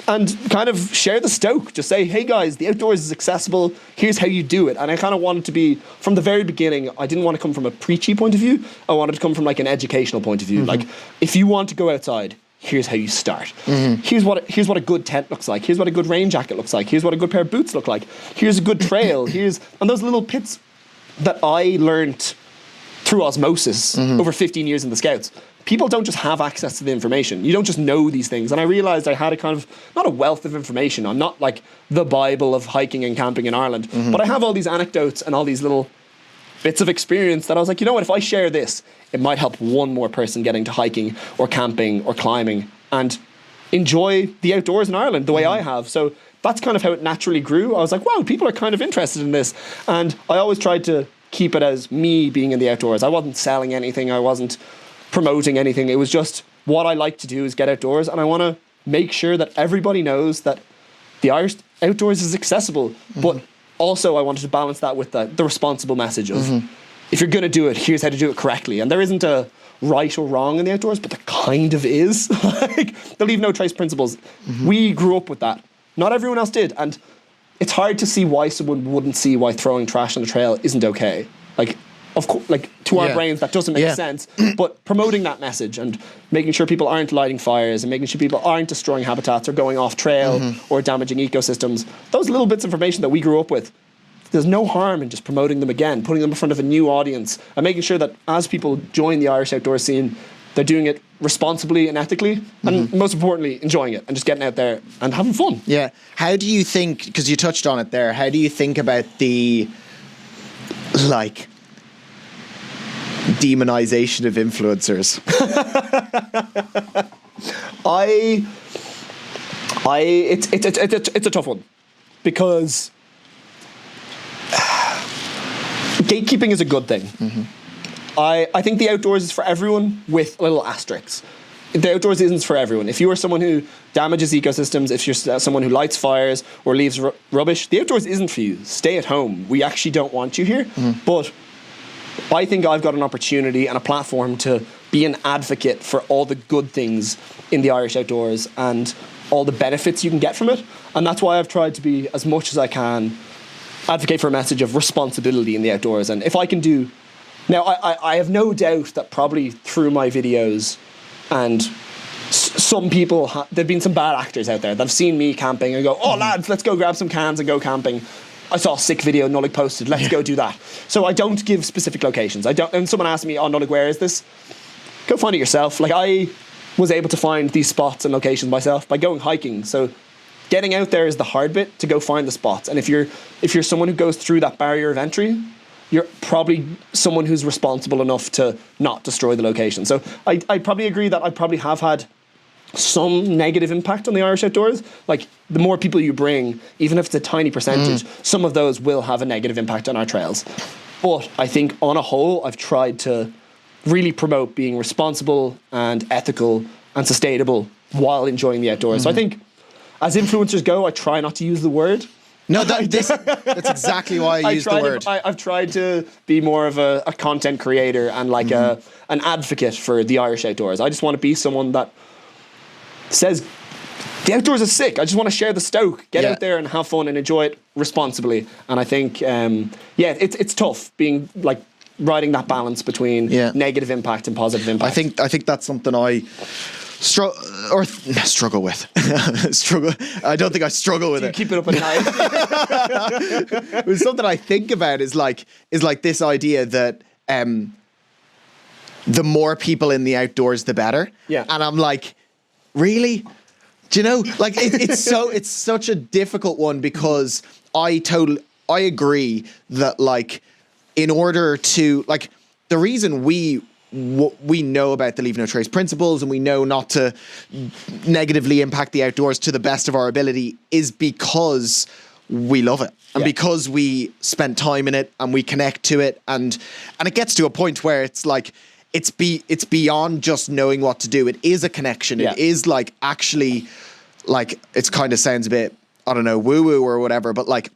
and kind of share the stoke. Just say, hey guys, the outdoors is accessible. Here's how you do it. And I kind of wanted to be, from the very beginning, I didn't want to come from a preachy point of view. I wanted to come from like an educational point of view. Like, if you want to go outside, here's how you start. Here's what a good tent looks like. Here's what a good rain jacket looks like. Here's what a good pair of boots look like. Here's a good trail. And those little bits that I learned through osmosis over 15 years in the Scouts. People don't just have access to the information. You don't just know these things. And I realized I had a kind of, not a wealth of information. I'm not like the Bible of hiking and camping in Ireland, but I have all these anecdotes and all these little bits of experience that I was like, you know what, if I share this, it might help one more person getting to hiking or camping or climbing and enjoy the outdoors in Ireland the way I have. So that's kind of how it naturally grew. I was like, wow, people are kind of interested in this. And I always tried to keep it as me being in the outdoors. I wasn't selling anything. I wasn't promoting anything. It was just what I like to do is get outdoors, and I want to make sure that everybody knows that the Irish outdoors is accessible, but also I wanted to balance that with the responsible message of if you're going to do it, here's how to do it correctly. And there isn't a right or wrong in the outdoors, but there kind of is. Like the leave no trace principles. We grew up with that. Not everyone else did. And it's hard to see why someone wouldn't see why throwing trash on the trail isn't okay. Like, of course, like to our brains, that doesn't make sense. But promoting that message and making sure people aren't lighting fires and making sure people aren't destroying habitats or going off trail or damaging ecosystems, those little bits of information that we grew up with, there's no harm in just promoting them again, putting them in front of a new audience and making sure that as people join the Irish outdoor scene, they're doing it responsibly and ethically and most importantly, enjoying it and just getting out there and having fun. Yeah. How do you think, because you touched on it there, how do you think about the, like, demonization of influencers? It's a tough one because gatekeeping is a good thing. I think the outdoors is for everyone with little asterisks. The outdoors isn't for everyone. If you are someone who damages ecosystems, if you're someone who lights fires or leaves rubbish, the outdoors isn't for you. Stay at home. We actually don't want you here. But I think I've got an opportunity and a platform to be an advocate for all the good things in the Irish outdoors and all the benefits you can get from it. And that's why I've tried to be, as much as I can, advocate for a message of responsibility in the outdoors. And if I can do... Now, I have no doubt that probably through my videos and some people... There've been some bad actors out there that have seen me camping and go, oh, lads, let's go grab some cans and go camping. I saw a sick video Nollaig posted, let's go do that. So I don't give specific locations. And someone asked me, oh, Nollaig, where is this? Go find it yourself. Like, I was able to find these spots and locations myself by going hiking. So getting out there is the hard bit, to go find the spots. And if you're someone who goes through that barrier of entry, you're probably someone who's responsible enough to not destroy the location. So I probably agree that I probably have had some negative impact on the Irish outdoors. Like, the more people you bring, even if it's a tiny percentage, some of those will have a negative impact on our trails. But I think on a whole, I've tried to really promote being responsible and ethical and sustainable while enjoying the outdoors. So I think as influencers go, I try not to use the word. No, that's exactly why I use the word. I've tried to be more of a content creator and like an advocate for the Irish outdoors. I just want to be someone that says the outdoors is sick. I just want to share the stoke, get out there and have fun and enjoy it responsibly. And I think, it's tough being like riding that balance between negative impact and positive impact. I think that's something I struggle with. I don't think I struggle with it. Keep it up at night. It's something I think about is like this idea that the more people in the outdoors, the better. Yeah. And I'm like, really? Do you know? Like, it's such a difficult one because I agree that, like, in order to, like, the reason we know about the leave no trace principles and we know not to negatively impact the outdoors to the best of our ability is because we love it and because we spend time in it and we connect to it, and it gets to a point where it's like it's beyond just knowing what to do. It is a connection. It is like actually, like, it kind of sounds a bit, I don't know, woo-woo or whatever, but like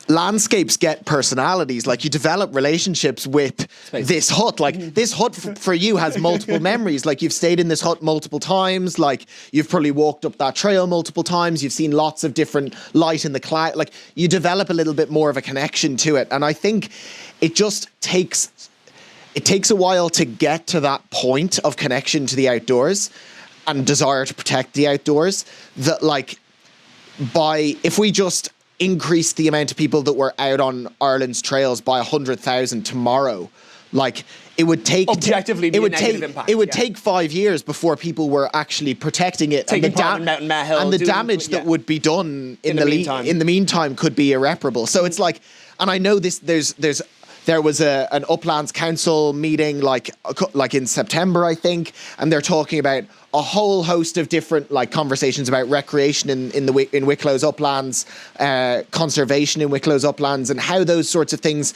landscapes get personalities. Like, you develop relationships with this hut. Like, this hut for you has multiple memories. Like, you've stayed in this hut multiple times. Like, you've probably walked up that trail multiple times. You've seen lots of different light in the cloud. Like, you develop a little bit more of a connection to it. And I think it just takes a while to get to that point of connection to the outdoors and desire to protect the outdoors, that, like, if we just increase the amount of people that were out on Ireland's trails by 100,000 tomorrow, like, it would take objectively be a negative impact. It would take 5 years before people were actually protecting it, and the damage that would be done in the meantime could be irreparable. So it's like, and I know this. There was an Uplands Council meeting like in September, I think, and they're talking about a whole host of different, like, conversations about recreation in Wicklow's Uplands, conservation in Wicklow's Uplands, and how those sorts of things,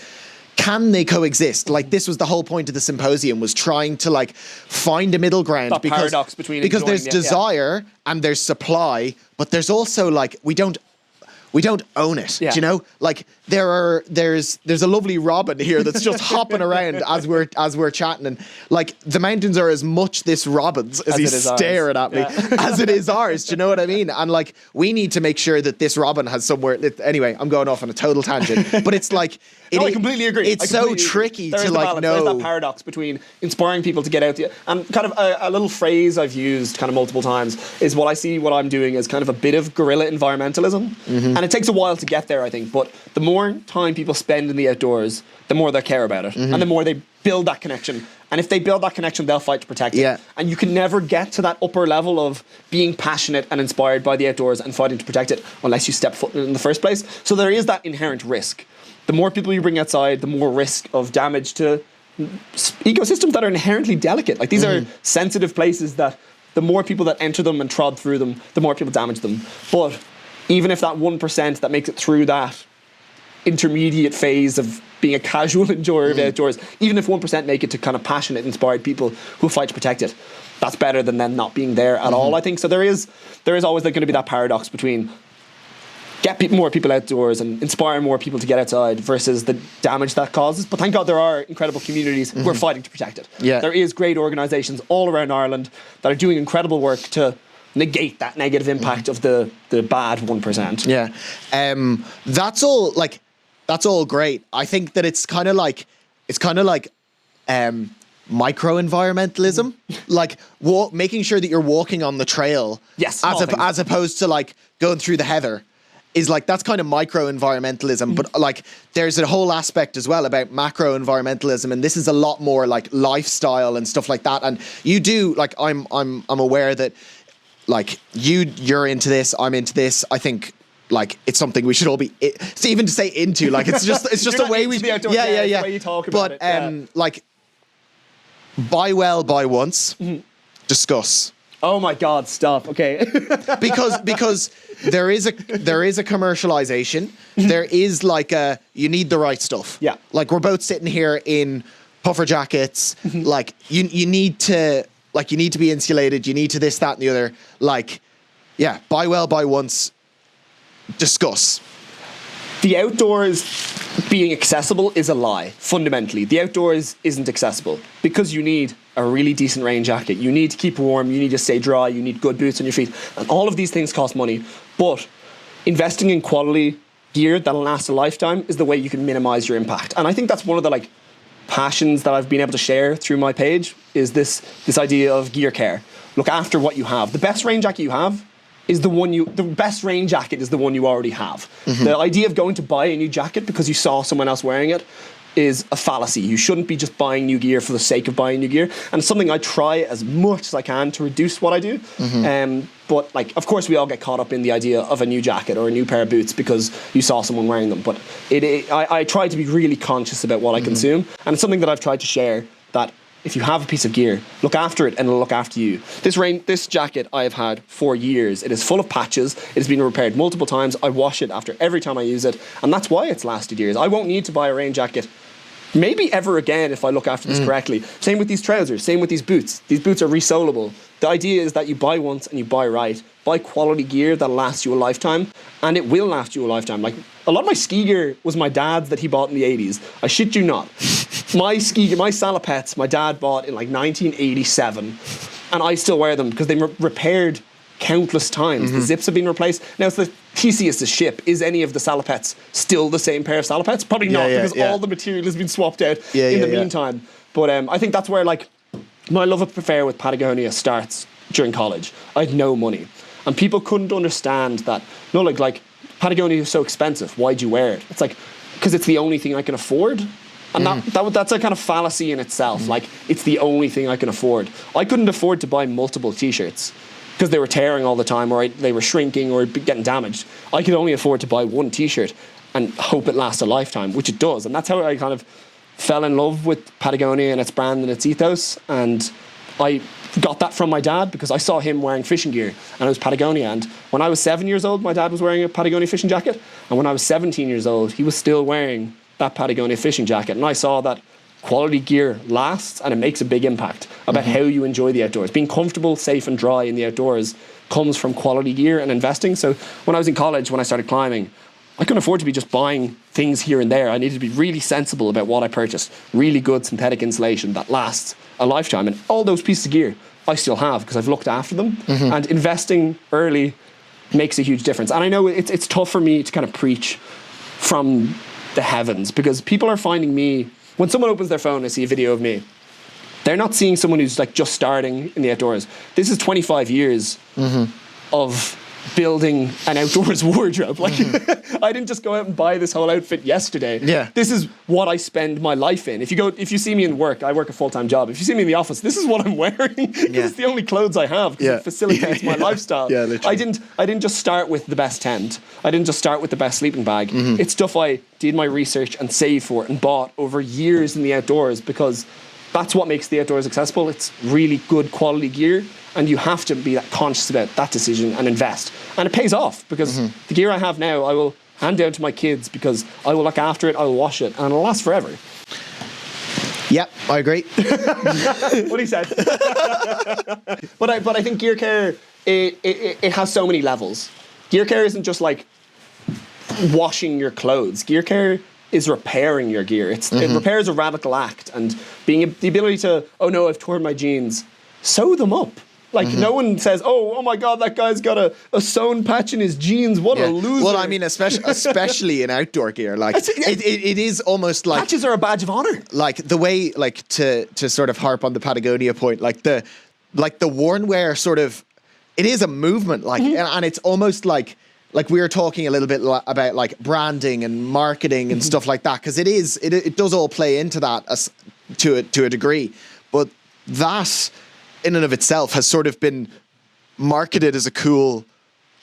can they coexist? Like, this was the whole point of the symposium, was trying to, like, find a middle ground. That paradox between because there's desire and there's supply, but there's also, like, we don't we don't own it. Yeah. Do you know? Like there's a lovely robin here that's just hopping around as we're chatting, and like the mountains are as much this robin's as he's staring at me as it is ours. Do you know what I mean? And like we need to make sure that this robin has somewhere. Anyway, I'm going off on a total tangent, but it's like I completely agree. It's so tricky to like know. There's that paradox between inspiring people to get out there, and kind of a little phrase I've used kind of multiple times is what I see what I'm doing as kind of a bit of guerrilla environmentalism, and it takes a while to get there, I think. But the more time people spend in the outdoors, the more they care about it, and the more they build that connection. And if they build that connection, they'll fight to protect it. And you can never get to that upper level of being passionate and inspired by the outdoors and fighting to protect it unless you step foot in it in the first place. So there is that inherent risk. The more people you bring outside, the more risk of damage to ecosystems that are inherently delicate. Like these are sensitive places that the more people that enter them and trod through them, the more people damage them. But even if that 1% that makes it through that intermediate phase of being a casual enjoyer of outdoors, even if 1% make it to kind of passionate, inspired people who fight to protect it, that's better than them not being there at all, I think. So there is always going to be that paradox between get more people outdoors and inspire more people to get outside versus the damage that causes. But thank God there are incredible communities who are fighting to protect it. There is great organisations all around Ireland that are doing incredible work to negate that negative impact of the bad 1%. That's all great. I think that it's kind of like micro-environmentalism, like making sure that you're walking on the trail, as opposed to like going through the heather, is like that's kind of micro-environmentalism. But like there's a whole aspect as well about macro-environmentalism, and this is a lot more like lifestyle and stuff like that. And you do like I'm aware that like you're into this, I'm into this. I think like it's something we should all be even to say into, like it's just the way we the way you talk about it. Like buy well, buy once, discuss. Oh my God, stop. Okay. because there is a commercialization. There is like you need the right stuff. Yeah. Like we're both sitting here in puffer jackets. Like you need to be insulated. You need to this, that, and the other. Like, yeah, buy well, buy once, discuss. The outdoors being accessible is a lie, fundamentally. The outdoors isn't accessible because you need a really decent rain jacket. You need to keep warm. You need to stay dry. You need good boots on your feet. And all of these things cost money. But investing in quality gear that'll last a lifetime is the way you can minimize your impact. And I think that's one of the like passions that I've been able to share through my page is this idea of gear care. Look after what you have. The best rain jacket you have is the best rain jacket is the one you already have. The idea of going to buy a new jacket because you saw someone else wearing it is a fallacy. You shouldn't be just buying new gear for the sake of buying new gear. And it's something I try as much as I can to reduce what I do. But like, of course, we all get caught up in the idea of a new jacket or a new pair of boots because you saw someone wearing them. But I try to be really conscious about what I consume. And it's something that I've tried to share, that if you have a piece of gear, look after it and it'll look after you. This jacket I have had for years. It is full of patches. It has been repaired multiple times. I wash it after every time I use it. And that's why it's lasted years. I won't need to buy a rain jacket maybe ever again if I look after this correctly. Same with these trousers. Same with these boots. These boots are resolable. The idea is that you buy once and you buy right. Buy quality gear that lasts you a lifetime, and it will last you a lifetime. Like a lot of my ski gear was my dad's that he bought in the 80s. I shit you not. My ski gear, my salopettes, my dad bought in like 1987, and I still wear them because they were repaired countless times. The zips have been replaced. Now it's the TCS to ship. Is any of the salopettes still the same pair of salopettes? Probably not, because all the material has been swapped out in the meantime. But I think that's where like my love affair with Patagonia starts during college. I had no money, and people couldn't understand that. No, like Patagonia is so expensive. Why'd you wear it? It's like because it's the only thing I can afford. And that's a kind of fallacy in itself. Like, it's the only thing I can afford. I couldn't afford to buy multiple T-shirts because they were tearing all the time, or they were shrinking or getting damaged. I could only afford to buy one T-shirt and hope it lasts a lifetime, which it does. And that's how I kind of fell in love with Patagonia and its brand and its ethos. And I got that from my dad because I saw him wearing fishing gear, and it was Patagonia. And when I was 7 years old, my dad was wearing a Patagonia fishing jacket. And when I was 17 years old, he was still wearing that Patagonia fishing jacket. And I saw that quality gear lasts and it makes a big impact about how you enjoy the outdoors. Being comfortable, safe and dry in the outdoors comes from quality gear and investing. So when I was in college, when I started climbing, I couldn't afford to be just buying things here and there. I needed to be really sensible about what I purchased. Really good synthetic insulation that lasts a lifetime. And all those pieces of gear I still have because I've looked after them. And investing early makes a huge difference. And I know it's tough for me to kind of preach from the heavens because people are finding me, when someone opens their phone and they see a video of me, they're not seeing someone who's like just starting in the outdoors. This is 25 years of building an outdoors wardrobe. Like I didn't just go out and buy this whole outfit yesterday. Yeah. This is what I spend my life in. If you see me in work, I work a full-time job. If you see me in the office, this is what I'm wearing. It's the only clothes I have because it facilitates my lifestyle. Yeah, literally. I didn't just start with the best tent. I didn't just start with the best sleeping bag. It's stuff I did my research and saved for and bought over years in the outdoors because that's what makes the outdoors accessible. It's really good quality gear. And you have to be that conscious about that decision and invest. And it pays off because the gear I have now, I will hand down to my kids because I will look after it, I will wash it, and it'll last forever. Yep, I agree. What he said. But I think gear care, it has so many levels. Gear care isn't just like washing your clothes. Gear care is repairing your gear. It repairs a radical act and being the ability to, oh no, I've torn my jeans, sew them up. Like no one says, oh my God, that guy's got a sewn patch in his jeans. What a loser. Well, I mean, especially in outdoor gear, like it is almost like patches are a badge of honor. Like the way, like to sort of harp on the Patagonia point, like the worn wear sort of, it is a movement, like, and it's almost like we were talking a little bit about like branding and marketing and stuff like that, because it does all play into that to a degree, but that in and of itself has sort of been marketed as a cool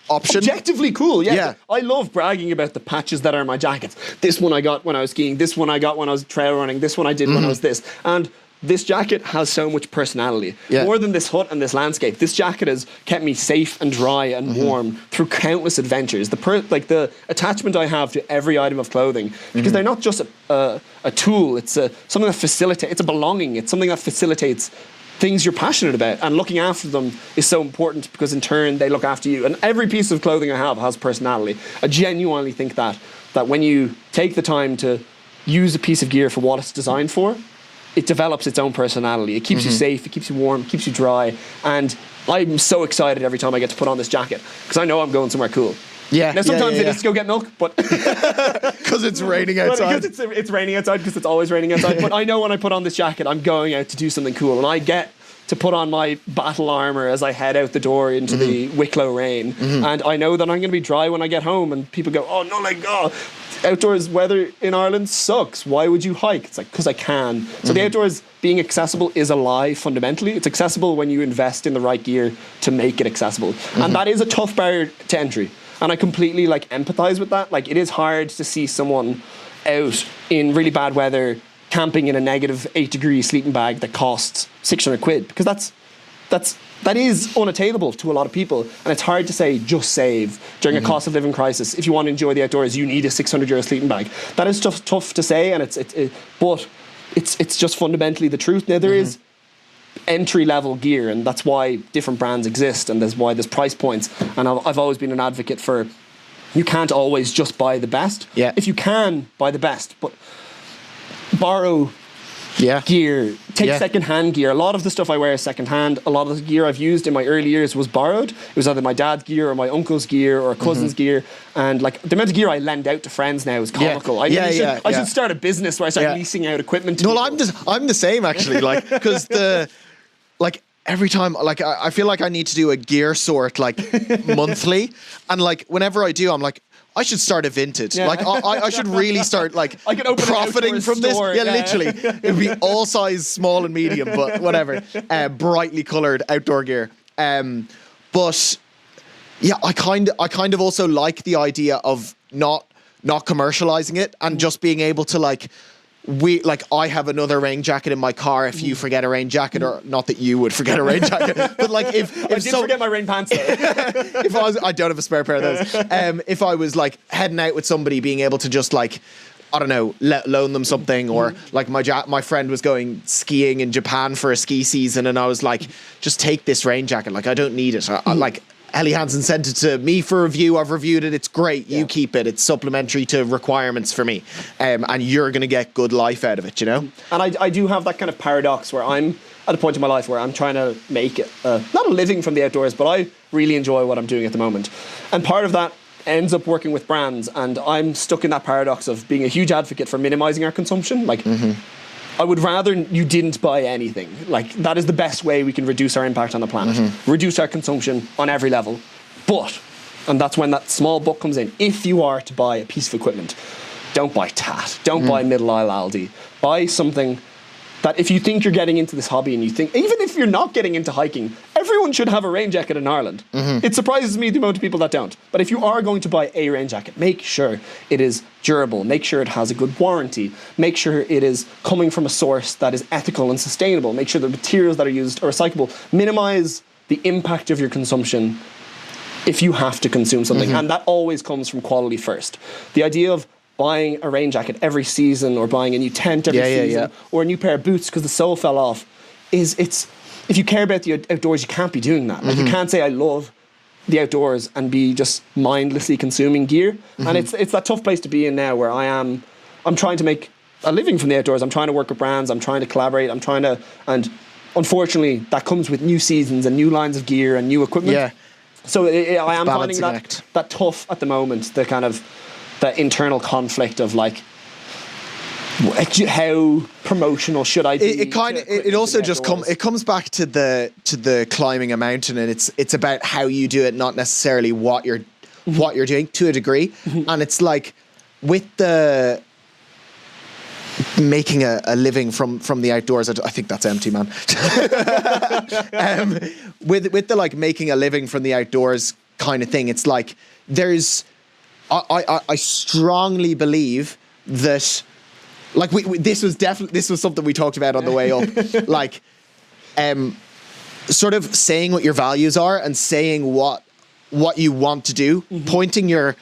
option. Objectively cool, yeah. I love bragging about the patches that are my jackets. This one I got when I was skiing, this one I got when I was trail running, this one I did when I was this. And this jacket has so much personality. Yeah. More than this hut and this landscape, this jacket has kept me safe and dry and warm through countless adventures. The attachment I have to every item of clothing, because they're not just a tool, it's something that facilitates, it's a belonging, it's something that facilitates things you're passionate about, and looking after them is so important because in turn they look after you. And every piece of clothing I have has personality. I genuinely think that when you take the time to use a piece of gear for what it's designed for, it develops its own personality. It keeps you safe, it keeps you warm, it keeps you dry. And I'm so excited every time I get to put on this jacket because I know I'm going somewhere cool. Yeah. Now sometimes it is to go get milk, but because it's raining outside. It's raining outside because it's always raining outside. But I know when I put on this jacket, I'm going out to do something cool, and I get to put on my battle armor as I head out the door into the Wicklow rain, and I know that I'm going to be dry when I get home. And people go, "Oh no, like outdoors weather in Ireland sucks. Why would you hike?" It's like, because I can. So the outdoors being accessible is a lie fundamentally. It's accessible when you invest in the right gear to make it accessible, and that is a tough barrier to entry. And I completely like empathize with that. Like, it is hard to see someone out in really bad weather camping in a -8-degree sleeping bag that costs 600 quid, because that is unattainable to a lot of people. And it's hard to say just save during a cost of living crisis. If you want to enjoy the outdoors, you need a 600 euro sleeping bag. That is tough to say, and but it's just fundamentally the truth. Now there is entry-level gear, and that's why different brands exist, and that's why there's price points. And I've always been an advocate for, you can't always just buy the best. Yeah. If you can, buy the best, but borrow gear, take second-hand gear. A lot of the stuff I wear is second-hand. A lot of the gear I've used in my early years was borrowed. It was either my dad's gear or my uncle's gear or a cousin's gear. And like the amount of gear I lend out to friends now is comical. I should start a business where I start leasing out equipment to people. I'm the same actually, like, because every time, like, I feel like I need to do a gear sort like monthly, and like whenever I do, I'm like, I should start a vintage. Yeah. Like I should really start like profiting from this. Yeah, literally. It would be all size, small and medium, but whatever. Brightly coloured outdoor gear. But yeah, I kind of also like the idea of not commercializing it and just being able to like, I have another rain jacket in my car if you forget a rain jacket, or not that you would forget a rain jacket, but like if I did forget my rain pants though. I don't have a spare pair of those. If I was like heading out with somebody, being able to just like, I don't know, loan them something, or like my friend was going skiing in Japan for a ski season, and I was like, just take this rain jacket. Like, I don't need it. Ellie Hansen sent it to me for review. I've reviewed it. It's great. You keep it. It's supplementary to requirements for me. And you're going to get good life out of it, you know? And I do have that kind of paradox where I'm at a point in my life where I'm trying to make it, not a living from the outdoors, but I really enjoy what I'm doing at the moment. And part of that ends up working with brands, and I'm stuck in that paradox of being a huge advocate for minimizing our consumption. Like, I would rather you didn't buy anything. Like, that is the best way we can reduce our impact on the planet. Reduce our consumption on every level. But, and that's when that small book comes in, if you are to buy a piece of equipment, don't buy Tat. Don't buy middle aisle Aldi. Buy something that if you think you're getting into this hobby and you think, even if you're not getting into hiking, everyone should have a rain jacket in Ireland. It surprises me the amount of people that don't. But if you are going to buy a rain jacket, make sure it is durable. Make sure it has a good warranty. Make sure it is coming from a source that is ethical and sustainable. Make sure the materials that are used are recyclable. Minimize the impact of your consumption if you have to consume something. And that always comes from quality first. The idea of buying a rain jacket every season, or buying a new tent every season, or a new pair of boots because the sole fell off, if you care about the outdoors, you can't be doing that. Like, you can't say I love the outdoors and be just mindlessly consuming gear. And it's that tough place to be in now, where I'm trying to make a living from the outdoors. I'm trying to work with brands. I'm trying to collaborate. And unfortunately, that comes with new seasons and new lines of gear and new equipment. Yeah. So I am finding act. that tough at the moment. The kind of that internal conflict of like, how promotional should I be? It also just comes back to the climbing a mountain, and it's about how you do it, not necessarily what you're doing, to a degree. And it's like, with the making a living from the outdoors, I think that's empty, man. With the like making a living from the outdoors kind of thing, it's like I strongly believe that, like, this was something we talked about on the way up, like, sort of saying what your values are and saying what you want to do, pointing your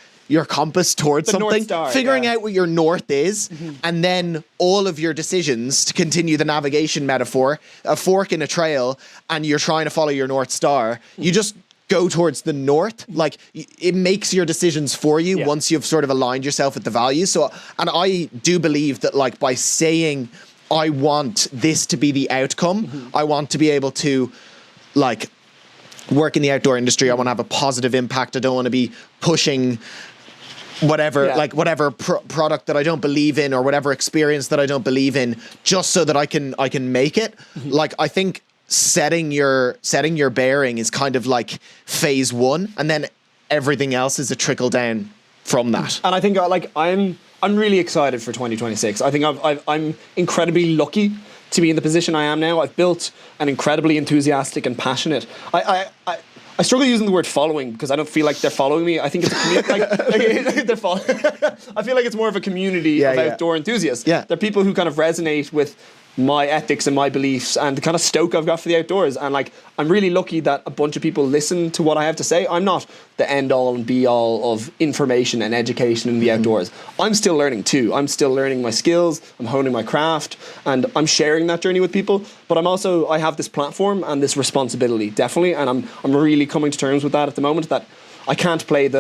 compass towards something, North Star, figuring out what your north is, and then all of your decisions, to continue the navigation metaphor, a fork in a trail, and you're trying to follow your North Star, you just go towards the north. Like, it makes your decisions for you once you've sort of aligned yourself with the values. So, and I do believe that, like, by saying I want this to be the outcome, I want to be able to, like, work in the outdoor industry. I want to have a positive impact. I don't want to be pushing whatever product that I don't believe in, or whatever experience that I don't believe in, just so that I can make it. Like, I think setting your bearing is kind of like phase one, and then everything else is a trickle down from that. And I think, like, I'm really excited for 2026. I think I'm incredibly lucky to be in the position I am now. I've built an incredibly enthusiastic and passionate. I struggle using the word following, because I don't feel like they're following me. I think it's a community. They're following. I feel like it's more of a community of outdoor enthusiasts. Yeah. They're people who kind of resonate with my ethics and my beliefs and the kind of stoke I've got for the outdoors. And, like, I'm really lucky that a bunch of people listen to what I have to say. I'm not the end all and be all of information and education in the outdoors. I'm still learning too. I'm still learning my skills. I'm honing my craft, and I'm sharing that journey with people. But I have this platform and this responsibility, definitely. And I'm really coming to terms with that at the moment, that I can't play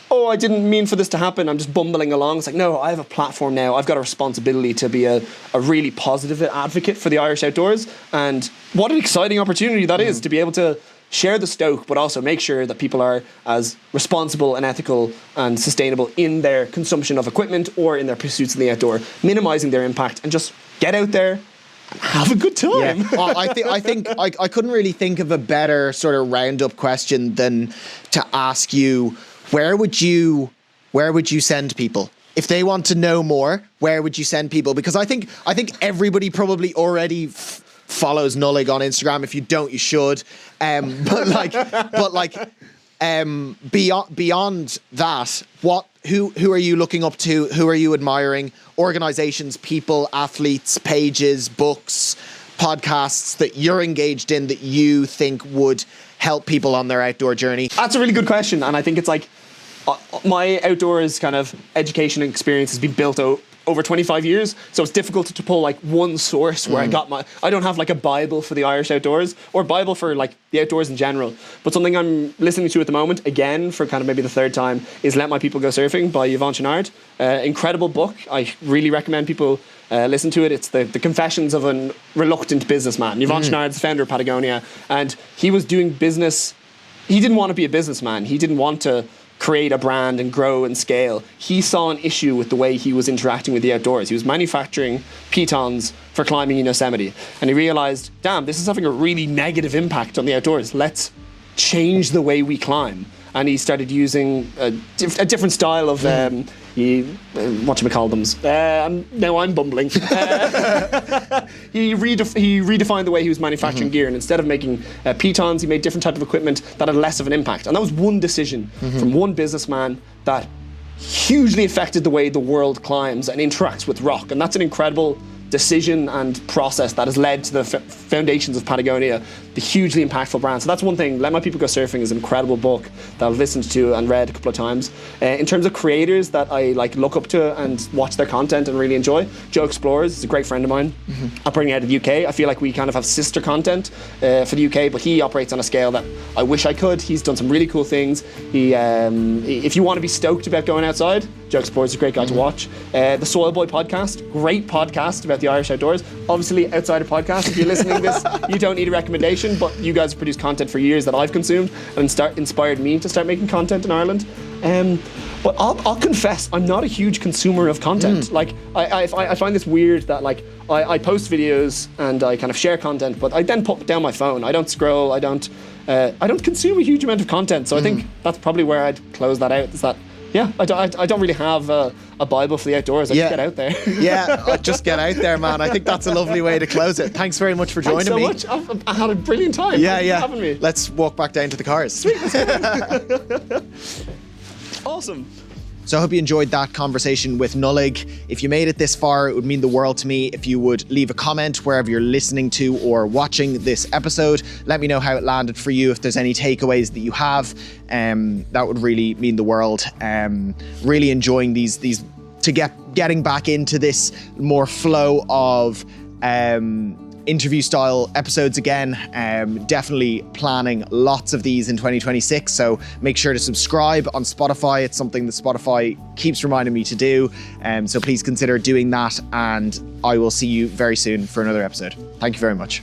I didn't mean for this to happen, I'm just bumbling along. It's like, no, I have a platform now. I've got a responsibility to be a really positive advocate for the Irish outdoors. And what an exciting opportunity that is, to be able to share the stoke, but also make sure that people are as responsible and ethical and sustainable in their consumption of equipment or in their pursuits in the outdoor, minimizing their impact, and just get out there and have a good time. Yeah. I think I couldn't really think of a better sort of roundup question than to ask you, where would you send people if they want to know more? Where would you send people? Because I think everybody probably already follows Nollaig on Instagram. If you don't, you should. Beyond that, who are you looking up to? Who are you admiring? Organizations, people, athletes, pages, books, podcasts that you're engaged in that you think would help people on their outdoor journey? That's a really good question, and I think it's like, my outdoors kind of education and experience has been built over 25 years, so it's difficult to pull like one source where I don't have like a Bible for the Irish outdoors or Bible for like the outdoors in general. But something I'm listening to at the moment, again for kind of maybe the third time, is Let My People Go Surfing by Yvon Chouinard. Incredible book. I really recommend people listen to it. It's the confessions of a reluctant businessman. Yvon Chouinard is the founder of Patagonia, and he was doing business. He didn't want to be a businessman. He didn't want to create a brand and grow and scale. He saw an issue with the way he was interacting with the outdoors. He was manufacturing pitons for climbing in Yosemite, and he realized, damn, this is having a really negative impact on the outdoors. Let's change the way we climb. And he started using a different style of whatchamacallums. Now I'm bumbling. He redefined the way he was manufacturing gear, and instead of making pitons, he made different type of equipment that had less of an impact. And that was one decision from one businessman that hugely affected the way the world climbs and interacts with rock. And that's an incredible decision and process that has led to the foundations of Patagonia, the hugely impactful brand. So that's one thing. Let My People Go Surfing is an incredible book that I've listened to and read a couple of times. In terms of creators that I like look up to and watch their content and really enjoy, Joe Explorers is a great friend of mine, operating out of the UK. I feel like we kind of have sister content for the UK, but he operates on a scale that I wish I could. He's done some really cool things. If you want to be stoked about going outside, Joe Explorers is a great guy to watch. The Soil Boy podcast, great podcast about the Irish outdoors. Obviously, outside of podcast, if you're listening to this, you don't need a recommendation, but you guys have produced content for years that I've consumed and inspired me to start making content in Ireland. But I'll confess, I'm not a huge consumer of content. Like, I find this weird that like I post videos and I kind of share content, but I then put down my phone. I don't scroll. I don't consume a huge amount of content. So I think that's probably where I'd close that out. Is that I don't really have a Bible for the outdoors. I just get out there. Just get out there, man. I think that's a lovely way to close it. Thanks very much for joining me. Thanks so much. I had a brilliant time. Thanks for having me. Let's walk back down to the cars. Sweet. Awesome. So I hope you enjoyed that conversation with Nollaig. If you made it this far, it would mean the world to me if you would leave a comment wherever you're listening to or watching this episode. Let me know how it landed for you, if there's any takeaways that you have. That would really mean the world. Really enjoying these getting back into this more flow of interview style episodes again. Definitely planning lots of these in 2026, so make sure to subscribe on Spotify. It's something that Spotify keeps reminding me to do, so please consider doing that, and I will see you very soon for another episode. Thank you very much.